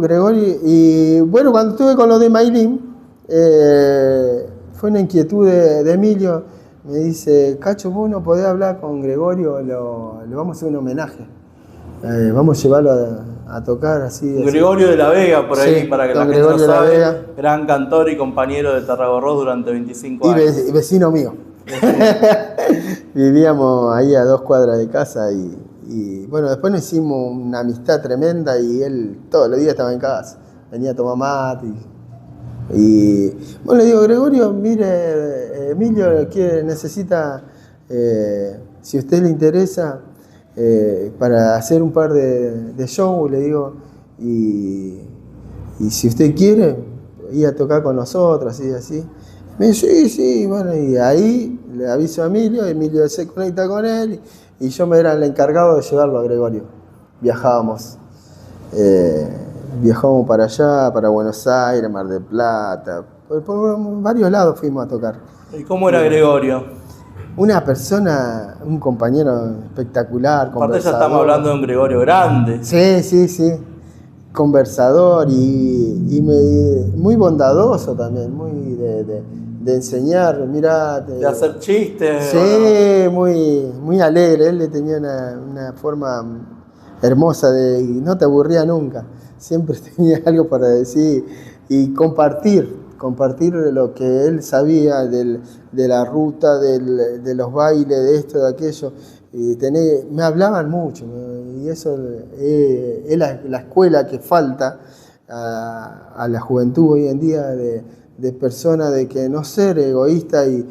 Gregorio, y bueno, cuando estuve con lo de Maylin, fue una inquietud de Emilio. Me dice, Cacho, vos no podés hablar con Gregorio, le vamos a hacer un homenaje. Vamos a llevarlo a tocar así. Gregorio de la Vega, por ahí, sí, para que la gente Gregorio lo sabe, gran cantor y compañero de Tarragorros durante 25 años. Y vecino mío. Vivíamos ahí a 2 cuadras de casa y bueno, después nos hicimos una amistad tremenda y él todos los días estaba en casa. Venía a tomar mate y bueno, le digo, Gregorio, mire, Emilio necesita, si a usted le interesa, para hacer un par de shows, le digo, y si usted quiere, ir a tocar con nosotros, así. Me dice, sí, bueno, y ahí le aviso a Emilio se conecta con él, y yo me era el encargado de llevarlo a Gregorio. Viajábamos para allá, para Buenos Aires, Mar del Plata, por varios lados fuimos a tocar. ¿Y cómo era Gregorio? Una persona, un compañero espectacular, aparte ya estamos hablando de un Gregorio grande. Sí. Conversador y muy bondadoso también, muy de enseñar, mirá. De hacer chistes. Sí, muy alegre. Él le tenía una forma hermosa y no te aburría nunca. Siempre tenía algo para decir y compartir lo que él sabía de la ruta, de los bailes, de esto, de aquello. Me hablaban mucho, y eso es la escuela que falta a la juventud hoy en día de personas, de que no ser egoísta y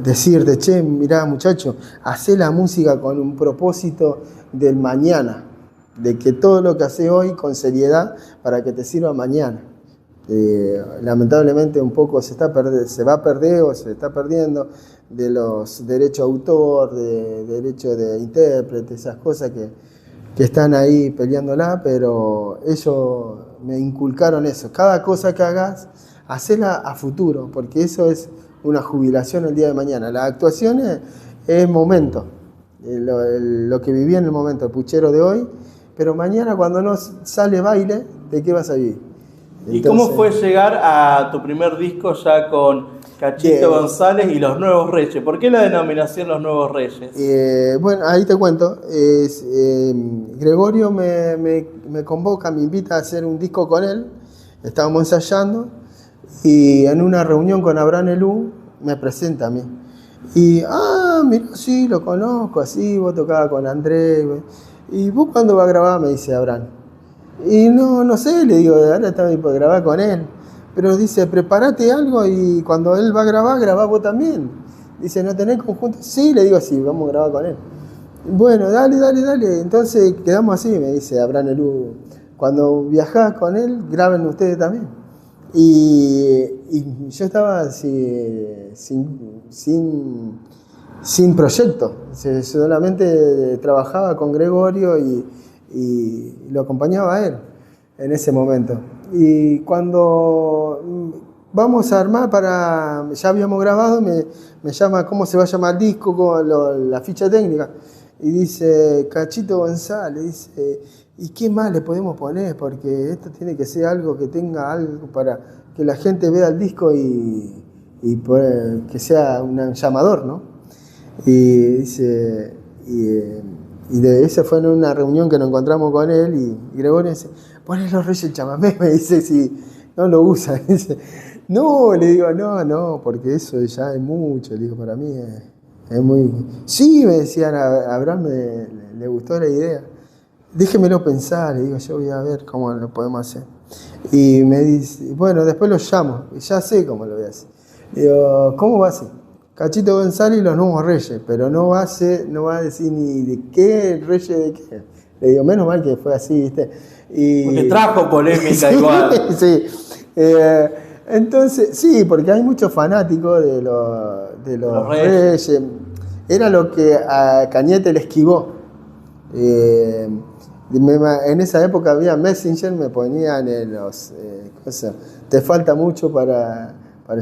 decirte, che, mirá muchacho, hacé la música con un propósito del mañana, de que todo lo que haces hoy con seriedad para que te sirva mañana. Lamentablemente un poco se va a perder o se está perdiendo de los derechos de autor, de derechos de intérprete, esas cosas que están ahí peleándola, pero ellos me inculcaron eso. Cada cosa que hagas, hacela a futuro, porque eso es una jubilación el día de mañana. La actuación es momento, lo que viví en el momento, el puchero de hoy, pero mañana cuando no sale baile, ¿de qué vas a vivir? ¿Y cómo fue llegar a tu primer disco ya con Cachito González y Los Nuevos Reyes? ¿Por qué la denominación Los Nuevos Reyes? Bueno, ahí te cuento. Gregorio me convoca, me invita a hacer un disco con él. Estábamos ensayando y en una reunión con Abraham Elú me presenta a mí. Y, mira, sí, lo conozco, así, vos tocabas con Andrés. ¿Y vos cuándo vas a grabar? Me dice Abraham. Y no sé, le digo, ahora estaba por grabar con él. Pero dice, prepárate algo y cuando él va a grabar, grabá vos también. Dice, ¿no tenés conjunto? Sí, le digo, sí, vamos a grabar con él. Bueno, dale. Entonces quedamos así, me dice Abraham Elú. Cuando viajás con él, graben ustedes también. Y yo estaba así, sin proyecto. Solamente trabajaba con Gregorio y lo acompañaba a él en ese momento. Y cuando vamos a armar ya habíamos grabado, me llama cómo se va a llamar el disco, con la ficha técnica, y dice Cachito González, dice, ¿y qué más le podemos poner? Porque esto tiene que ser algo que tenga algo para que la gente vea el disco y que sea un llamador, ¿no? Y dice, esa fue en una reunión que nos encontramos con él y Gregorio dice, poné los Reyes el chamamé, me dice, si no lo usa. Dice, no, le digo, no, porque eso ya es mucho, le digo, para mí es muy... Sí, me decían, a Abraham le gustó la idea. Déjemelo pensar, le digo, yo voy a ver cómo lo podemos hacer. Y me dice, bueno, después lo llamo, ya sé cómo lo voy a hacer. Le digo, ¿cómo va a ser? Cachito González y los Nuevos Reyes, pero no va a decir ni de qué Reyes de qué. Le digo, menos mal que fue así, ¿viste? Porque trajo polémica igual. Sí. Entonces, sí, porque hay muchos fanáticos de los Reyes. Era lo que a Cañete le esquivó. En esa época había Messenger, me ponían en los cosas, te falta mucho para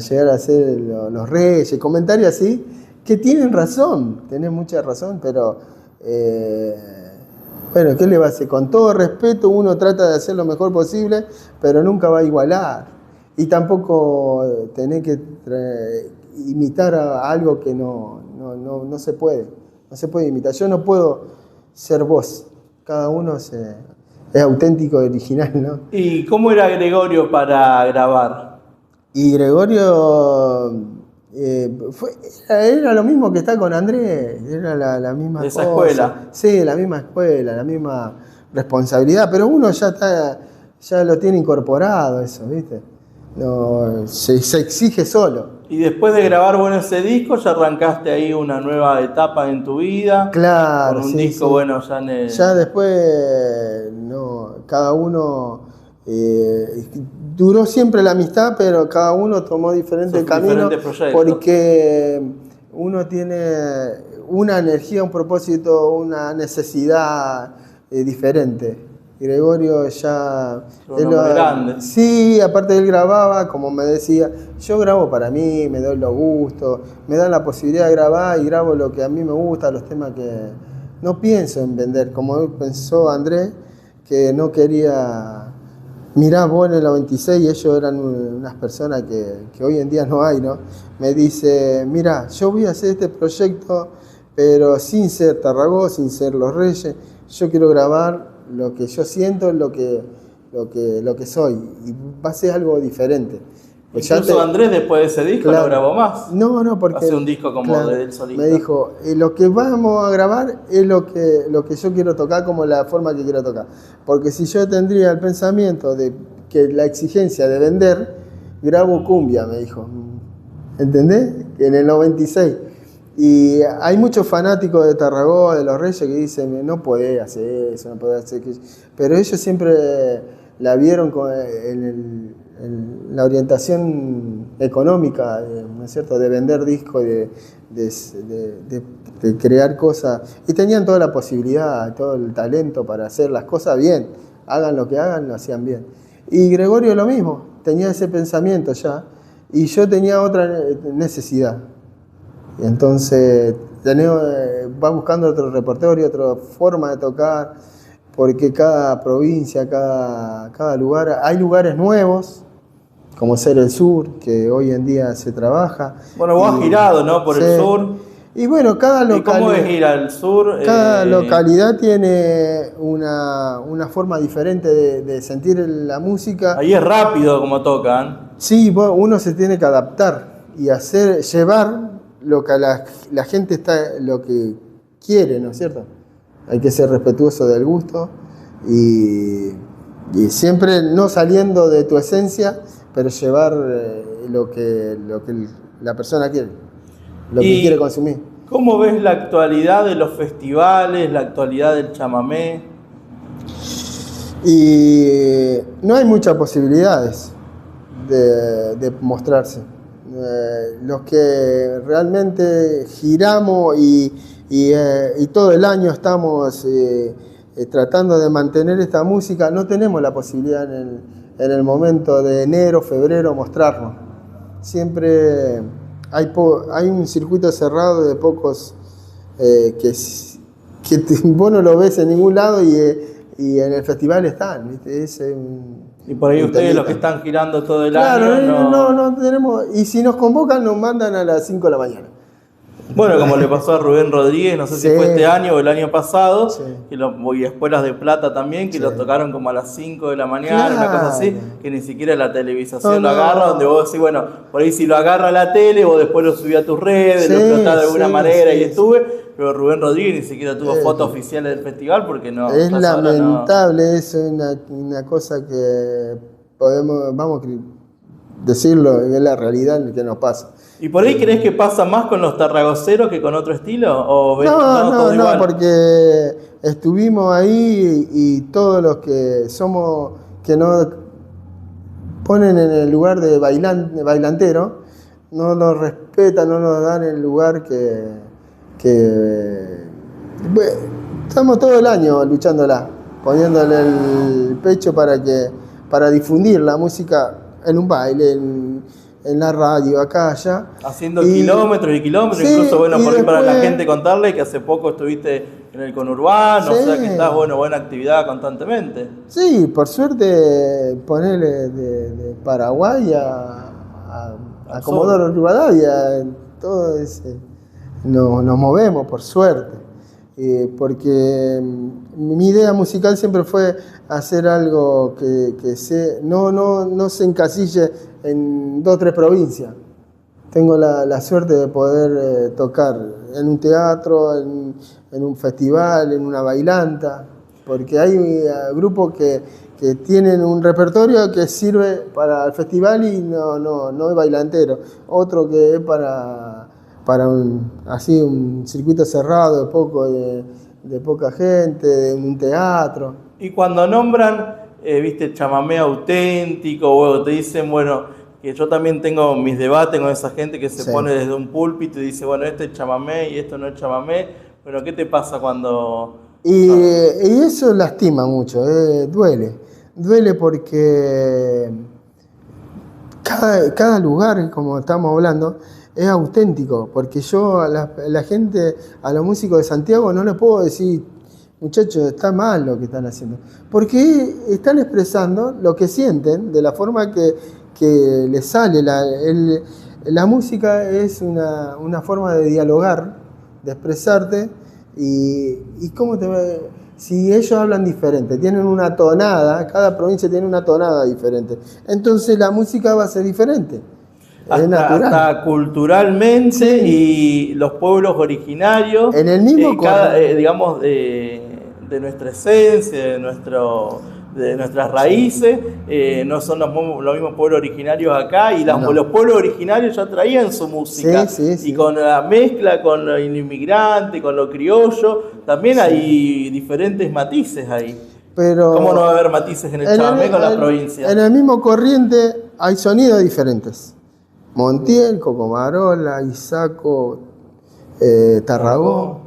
llegar a ser los Reyes, comentarios así, que tienen razón, tienen mucha razón, pero bueno, ¿qué le va a hacer? Con todo respeto uno trata de hacer lo mejor posible, pero nunca va a igualar. Y tampoco tenés que imitar a algo que no se puede. No se puede imitar. Yo no puedo ser vos. Cada uno es auténtico y original, ¿no? ¿Y cómo era Gregorio para grabar? Y Gregorio era lo mismo que está con Andrés, era la misma ¿Esa cosa. escuela? Sí, la misma escuela, la misma responsabilidad, pero uno ya lo tiene incorporado eso, ¿viste? No, se exige solo. Y después de grabar bueno ese disco, ya arrancaste ahí una nueva etapa en tu vida. Claro, con un sí, disco sí. bueno ya en el... Ya después, cada uno duró siempre la amistad, pero cada uno tomó diferentes caminos porque uno tiene una energía, un propósito, una necesidad diferente. Gregorio ya... grande. Sí, aparte él grababa, como me decía, yo grabo para mí, me doy los gustos, me dan la posibilidad de grabar y grabo lo que a mí me gusta, los temas que no pienso en vender, como pensó Andrés, que no quería... Mirá, vos en el 96 y ellos eran unas personas que hoy en día no hay, ¿no? Me dice, mirá, yo voy a hacer este proyecto, pero sin ser Tarragó, sin ser Los Reyes, yo quiero grabar lo que yo siento, lo que soy, y va a ser algo diferente. Pues incluso Andrés después de ese disco no grabó más. No, porque hace un disco como de él solista. Me dijo, lo que vamos a grabar es lo que yo quiero tocar, como la forma que quiero tocar. Porque si yo tendría el pensamiento de que la exigencia de vender, grabo cumbia, me dijo. ¿Entendés? En el 96. Y hay muchos fanáticos de Tarragó, de Los Reyes, que dicen, no podés hacer eso, no podés hacer eso. Pero ellos siempre la vieron en la orientación económica, ¿no es cierto?, de vender discos, de crear cosas. Y tenían toda la posibilidad, todo el talento para hacer las cosas bien. Hagan lo que hagan, lo hacían bien. Y Gregorio lo mismo, tenía ese pensamiento ya. Y yo tenía otra necesidad. Y entonces va buscando otro repertorio, otra forma de tocar, porque cada provincia, cada lugar, hay lugares nuevos, como Ser el Sur, que hoy en día se trabaja. Bueno, vos has girado, ¿no? Por el sur. Y bueno, cada localidad... ¿Y cómo es ir al sur? Cada localidad tiene una forma diferente de sentir la música. Ahí es rápido como tocan. Sí, uno se tiene que adaptar y llevar lo que la gente está, lo que quiere, ¿no es cierto? Hay que ser respetuoso del gusto y siempre no saliendo de tu esencia, pero llevar lo que la persona quiere, lo que quiere consumir. ¿Cómo ves la actualidad de los festivales, la actualidad del chamamé? Y no hay muchas posibilidades de mostrarse. Los que realmente giramos y todo el año estamos tratando de mantener esta música, no tenemos la posibilidad en el momento de enero, febrero mostrarnos. Siempre hay un circuito cerrado de pocos que vos no lo ves en ningún lado y en el festival están, ¿viste? Y por ahí ustedes los que están girando todo el año... Claro, no tenemos... Y si nos convocan nos mandan a las 5 de la mañana. Bueno, como le pasó a Rubén Rodríguez, no sé si fue este año o el año pasado, y Espuelas de Plata también, que lo tocaron como a las 5 de la mañana, una cosa así, que ni siquiera la televisación lo agarra, donde vos decís, bueno, por ahí si lo agarra la tele, vos después lo subís a tus redes, lo explotás de alguna manera y estuve, pero Rubén Rodríguez ni siquiera tuvo foto oficial del festival porque no. Es lamentable, es una cosa que vamos a decirlo, es la realidad que nos pasa. ¿Y por ahí crees que pasa más con los tarragoceros que con otro estilo? ¿O ves no, porque estuvimos ahí y todos los que somos, que nos ponen en el lugar de bailantero, no nos respetan, no nos dan el lugar bueno, estamos todo el año luchándola, poniéndole el pecho para difundir la música en un baile, en la radio, acá, allá. Haciendo kilómetros y kilómetros, incluso bueno, por ahí para la gente contarle que hace poco estuviste en el conurbano, o sea que estás, buena actividad constantemente. Sí, por suerte, ponerle de Paraguay a Comodoro Rivadavia, todo ese, nos movemos, por suerte. Porque mi idea musical siempre fue hacer algo que no se encasille en 2 o 3 provincias. Tengo la suerte de poder tocar en un teatro, en un festival, en una bailanta, porque hay grupos que tienen un repertorio que sirve para el festival y no es bailantero, otro que es para un circuito cerrado de poca gente, de un teatro. Y cuando nombran, viste, chamamé auténtico, o te dicen, bueno, que yo también tengo mis debates con esa gente que se pone desde un púlpito y dice, bueno, este es chamamé y esto no es chamamé, pero ¿qué te pasa cuando...? Y eso lastima mucho, duele porque cada lugar, como estamos hablando, es auténtico, porque yo a la gente, a los músicos de Santiago no les puedo decir, muchachos, está mal lo que están haciendo, porque están expresando lo que sienten de la forma que les sale. La música es una forma de dialogar, de expresarte, y cómo si ellos hablan diferente, tienen una tonada, cada provincia tiene una tonada diferente, entonces la música va a ser diferente. Hasta culturalmente, y los pueblos originarios, en el mismo digamos, de nuestra esencia, de nuestras raíces, no son los mismos pueblos originarios acá, y los pueblos originarios ya traían su música, y con la mezcla con el inmigrante, con lo criollo, también hay diferentes matices ahí. Pero ¿cómo no va a haber matices en el chamamé con la provincia? En el mismo corriente hay sonidos diferentes. Montiel, Cocomarola, Isaco, Tarragó.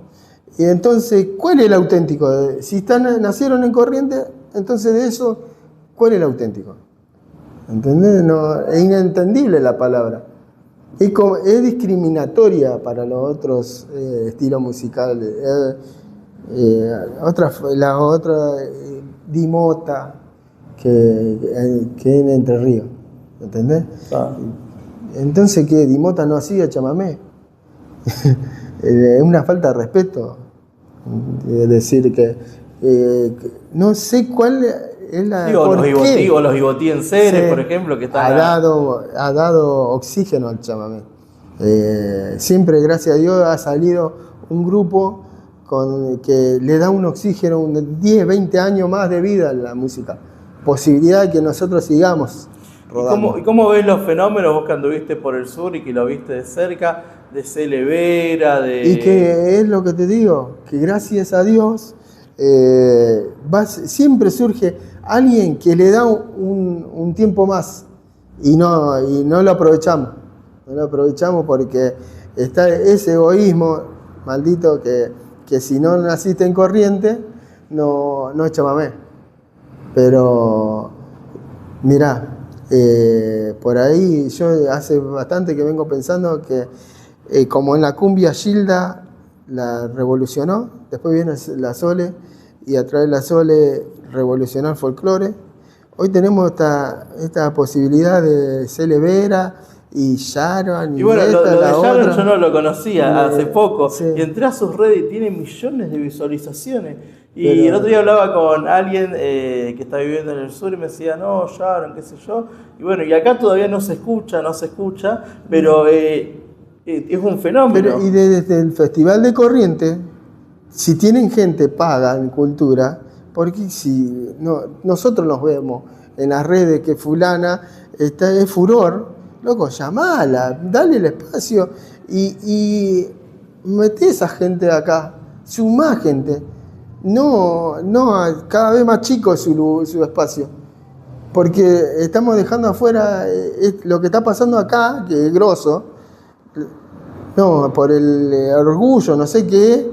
Y entonces, ¿cuál es el auténtico? Si nacieron en Corrientes, entonces de eso, ¿cuál es el auténtico? ¿Entendés? Es inentendible la palabra. Es discriminatoria para los otros estilos musicales. La otra Dimota, que en Entre Ríos. ¿Entendés? Entonces, ¿qué? Dimota no hacía chamamé. Es una falta de respeto. Es decir, que no sé cuál es la... Los Ibotí en Ceres, por ejemplo, que están... Ha dado oxígeno al chamamé. Siempre, gracias a Dios, ha salido un grupo que le da un oxígeno, 10, 20 años más de vida a la música. Posibilidad de que nosotros sigamos. ¿Y cómo ves los fenómenos, vos que anduviste por el sur y que lo viste de cerca, de Cele Vera, Y que es lo que te digo, que gracias a Dios siempre surge alguien que le da un tiempo más y no lo aprovechamos. No lo aprovechamos porque está ese egoísmo maldito que si no naciste en Corrientes, no es chamamé. Pero mirá, por ahí yo hace bastante que vengo pensando que como en la cumbia Gilda la revolucionó, después viene la Sole y a través de la Sole revolucionó el folclore. Hoy tenemos esta posibilidad de Cele Vera y Sharon y bueno, esta, lo de Sharon otra. yo no lo conocía hace poco, sí. y entré a sus redes y tiene millones de visualizaciones. Y Pero, el otro día hablaba con alguien que está viviendo en el sur y me decía, no, Sharon, qué sé yo. Y bueno, y acá todavía no se escucha, pero es un fenómeno. Pero, y desde el Festival de Corrientes, si tienen gente paga en cultura, porque si no, nosotros nos vemos en las redes que fulana es furor, loco, llamala, dale el espacio y meté esa gente acá, sumá gente. No, cada vez más chico es su espacio. Porque estamos dejando afuera lo que está pasando acá, que es grosso, no, por el orgullo, no sé qué,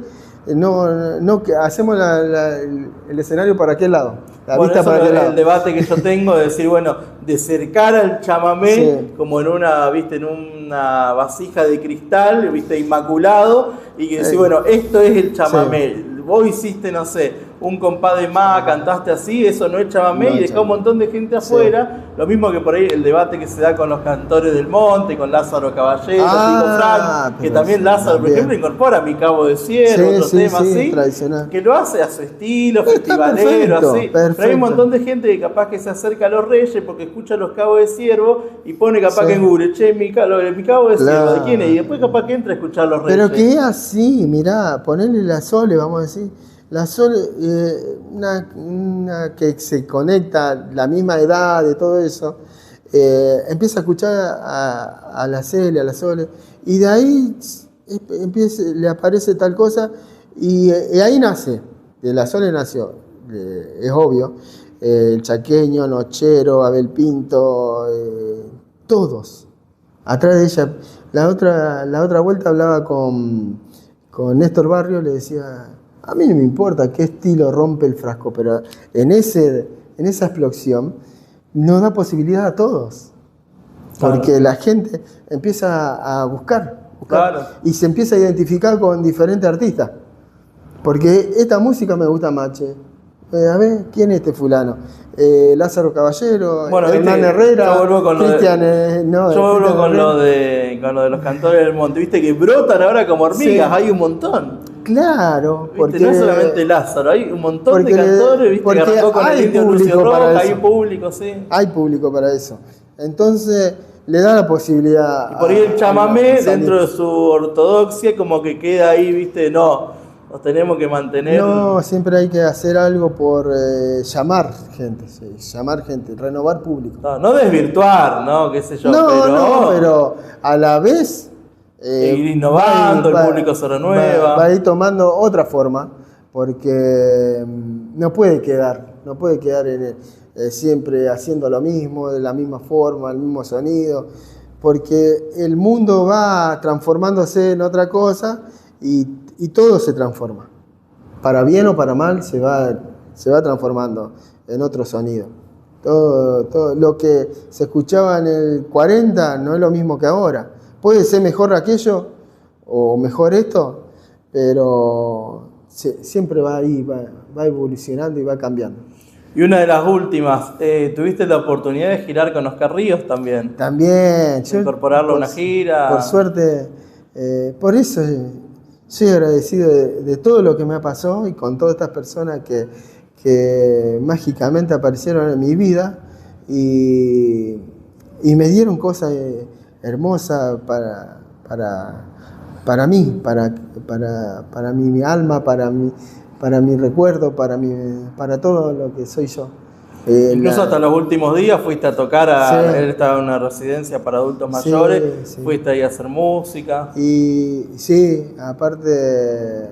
no que hacemos el escenario para aquel lado, la bueno, vista eso para aquel es lado. el debate que yo tengo de decir, bueno, de cercar al chamamé Sí. como en una vasija de cristal, viste, inmaculado, y que decir, bueno, esto es el chamamé. Sí. Vos hiciste, no sé, un compadre más, cantaste así, eso no es chamamé, y dejó un montón de gente afuera. Sí. Lo mismo que por ahí el debate que se da con los cantores del monte, con Lázaro Caballero, Pico Frank, que también Lázaro, por ejemplo, incorpora Mi Cabo de Ciervo, otro tema así, que lo hace a su estilo, festivalero, así. Perfecto. Pero hay un montón de gente que capaz que se acerca a los Reyes porque escucha los Cabos de Ciervo y pone capaz que en Google, che, mi Cabo de Ciervo, ¿de quién es? Y después capaz que entra a escuchar los Reyes. Pero que es así, mirá, ponerle la Sole, vamos a decir. La Sole, una que se conecta, la misma edad de todo eso, empieza a escuchar a la Celia, a la Sole, y de ahí le aparece tal cosa, y ahí nace, de la Sole nació, es obvio, el Chaqueño, Nochero, Abel Pinto, todos. Atrás de ella, la otra vuelta hablaba con Néstor Barrio, le decía, a mí no me importa qué estilo rompe el frasco, pero en esa explosión nos da posibilidad a todos. Porque claro, la gente empieza a buscar claro, y se empieza a identificar con diferentes artistas. Porque esta música me gusta más, che. A ver, ¿quién es este fulano? Lázaro Caballero, bueno, Hernán Herrera, Cristian. Yo vuelvo con lo de los cantores del monte. Viste que brotan ahora como hormigas, sí, hay un montón. Claro, porque no es solamente Lázaro, hay un montón de cantores, viste, que arrancó con el Indio Lucio Roca, hay público, sí. Hay público para eso. Entonces, le da la posibilidad. Y por ahí el chamamé, dentro de su ortodoxia, como que queda ahí, viste, no. Nos tenemos que mantener. No, siempre hay que hacer algo por llamar gente, sí, renovar público. No desvirtuar, ¿no? Qué sé yo. Pero a la vez. Ir innovando, el público se renueva. Va a ir tomando otra forma, porque no puede quedar siempre haciendo lo mismo, de la misma forma, el mismo sonido, porque el mundo va transformándose en otra cosa y todo se transforma. Para bien o para mal se va transformando en otro sonido. Todo lo que se escuchaba en el 40 no es lo mismo que ahora. Puede ser mejor aquello o mejor esto, pero siempre va ahí, va evolucionando y va cambiando. Y una de las últimas, ¿tuviste la oportunidad de girar con Oscar Ríos también? También. Incorporarlo a una gira. Por suerte, por eso soy agradecido de todo lo que me ha pasado y con todas estas personas que mágicamente aparecieron en mi vida y me dieron cosas hermosas para mí, para mi alma, para mi recuerdo, para todo lo que soy yo. Incluso hasta los últimos días fuiste a tocar, sí, él estaba en una residencia para adultos mayores, sí. Fuiste ahí a hacer música. Y sí, aparte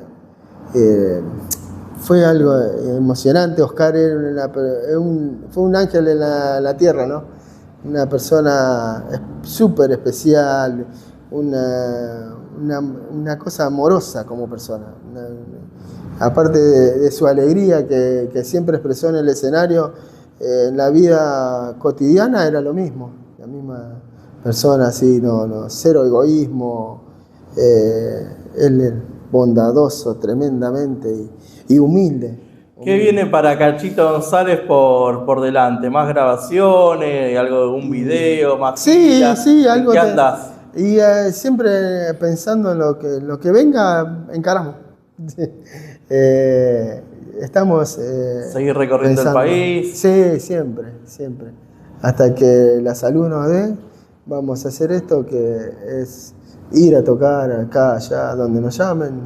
fue algo emocionante. Oscar fue un ángel en la tierra, ¿no? Una persona súper especial, una cosa amorosa como persona. Aparte de su alegría que siempre expresó en el escenario, en la vida cotidiana era lo mismo, la misma persona, así, cero egoísmo, él es bondadoso tremendamente y humilde. ¿Qué viene para Cachito González por delante? ¿Más grabaciones? ¿Un video? ¿Más giras? Sí, algo. ¿En qué andás? Y siempre pensando en lo que venga, encaramos. Estamos... ¿Seguir recorriendo el país? Sí, siempre. Hasta que la salud nos dé, vamos a hacer esto, que es ir a tocar acá, allá, donde nos llamen,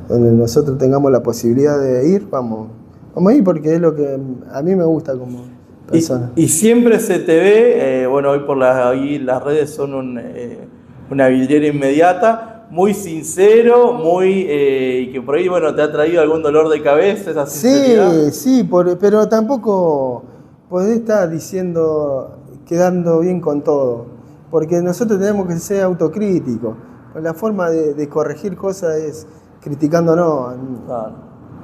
donde nosotros tengamos la posibilidad de ir, vamos a ir, porque es lo que a mí me gusta como persona. Y siempre se te ve, hoy hoy las redes son una vidriera inmediata, muy sincero, y que por ahí, te ha traído algún dolor de cabeza, esa sinceridad. Sí, pero tampoco podés estar quedando bien con todo, porque nosotros tenemos que ser autocríticos. La forma de corregir cosas es criticándonos. Claro.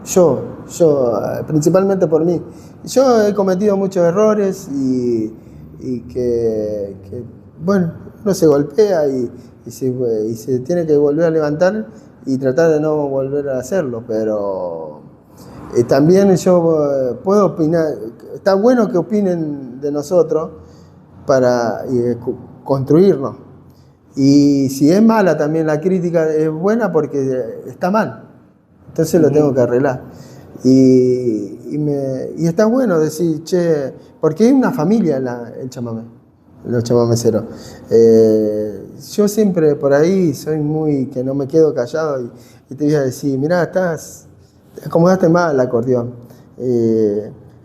Yo, principalmente por mí. Yo he cometido muchos errores y que uno se golpea y se tiene que volver a levantar y tratar de no volver a hacerlo, pero también yo puedo opinar. Está bueno que opinen de nosotros para construirnos. Y si es mala también la crítica, es buena porque está mal. Entonces lo tengo que arreglar. Y está bueno decir, che, porque hay una familia el chamamé, los chamameceros. Yo siempre por ahí soy muy que no me quedo callado y te voy a decir, mirá, te acomodaste mal el acordeón.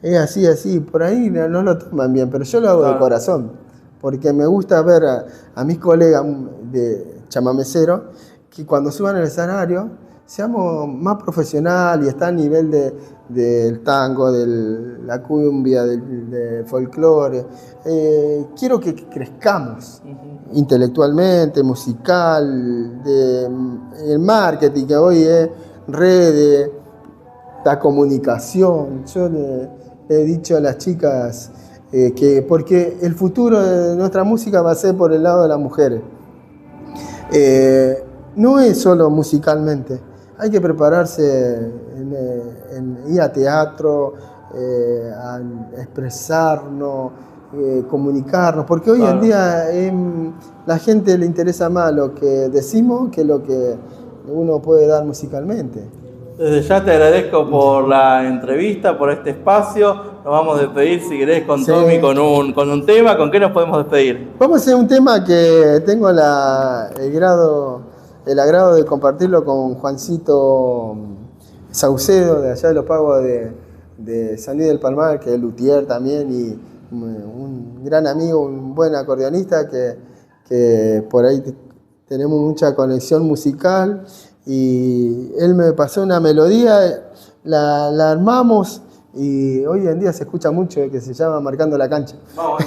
Es así, por ahí no lo toman bien, pero yo lo hago de corazón, porque me gusta ver a mis colegas de chamameceros que cuando suban al escenario seamos más profesional y está a nivel del tango, de la cumbia, del folclore. Quiero que crezcamos intelectualmente, musical, el marketing, que hoy es redes, la comunicación. Yo le he dicho a las chicas que porque el futuro de nuestra música va a ser por el lado de las mujeres. No es solo musicalmente, hay que prepararse en ir a teatro, a expresarnos, comunicarnos, porque hoy en día la gente le interesa más lo que decimos que lo que uno puede dar musicalmente. Desde ya te agradezco por la entrevista, por este espacio. Nos vamos a despedir, si querés, con Tommy, con un tema. ¿Con qué nos podemos despedir? Vamos a hacer un tema que tengo el agrado de compartirlo con Juancito Saucedo, de allá de Los Pagos de San Luis del Palmar, que es luthier también y un gran amigo, un buen acordeonista que por ahí tenemos mucha conexión musical. Y él me pasó una melodía, la armamos y hoy en día se escucha mucho, que se llama Marcando la Cancha. Vamos.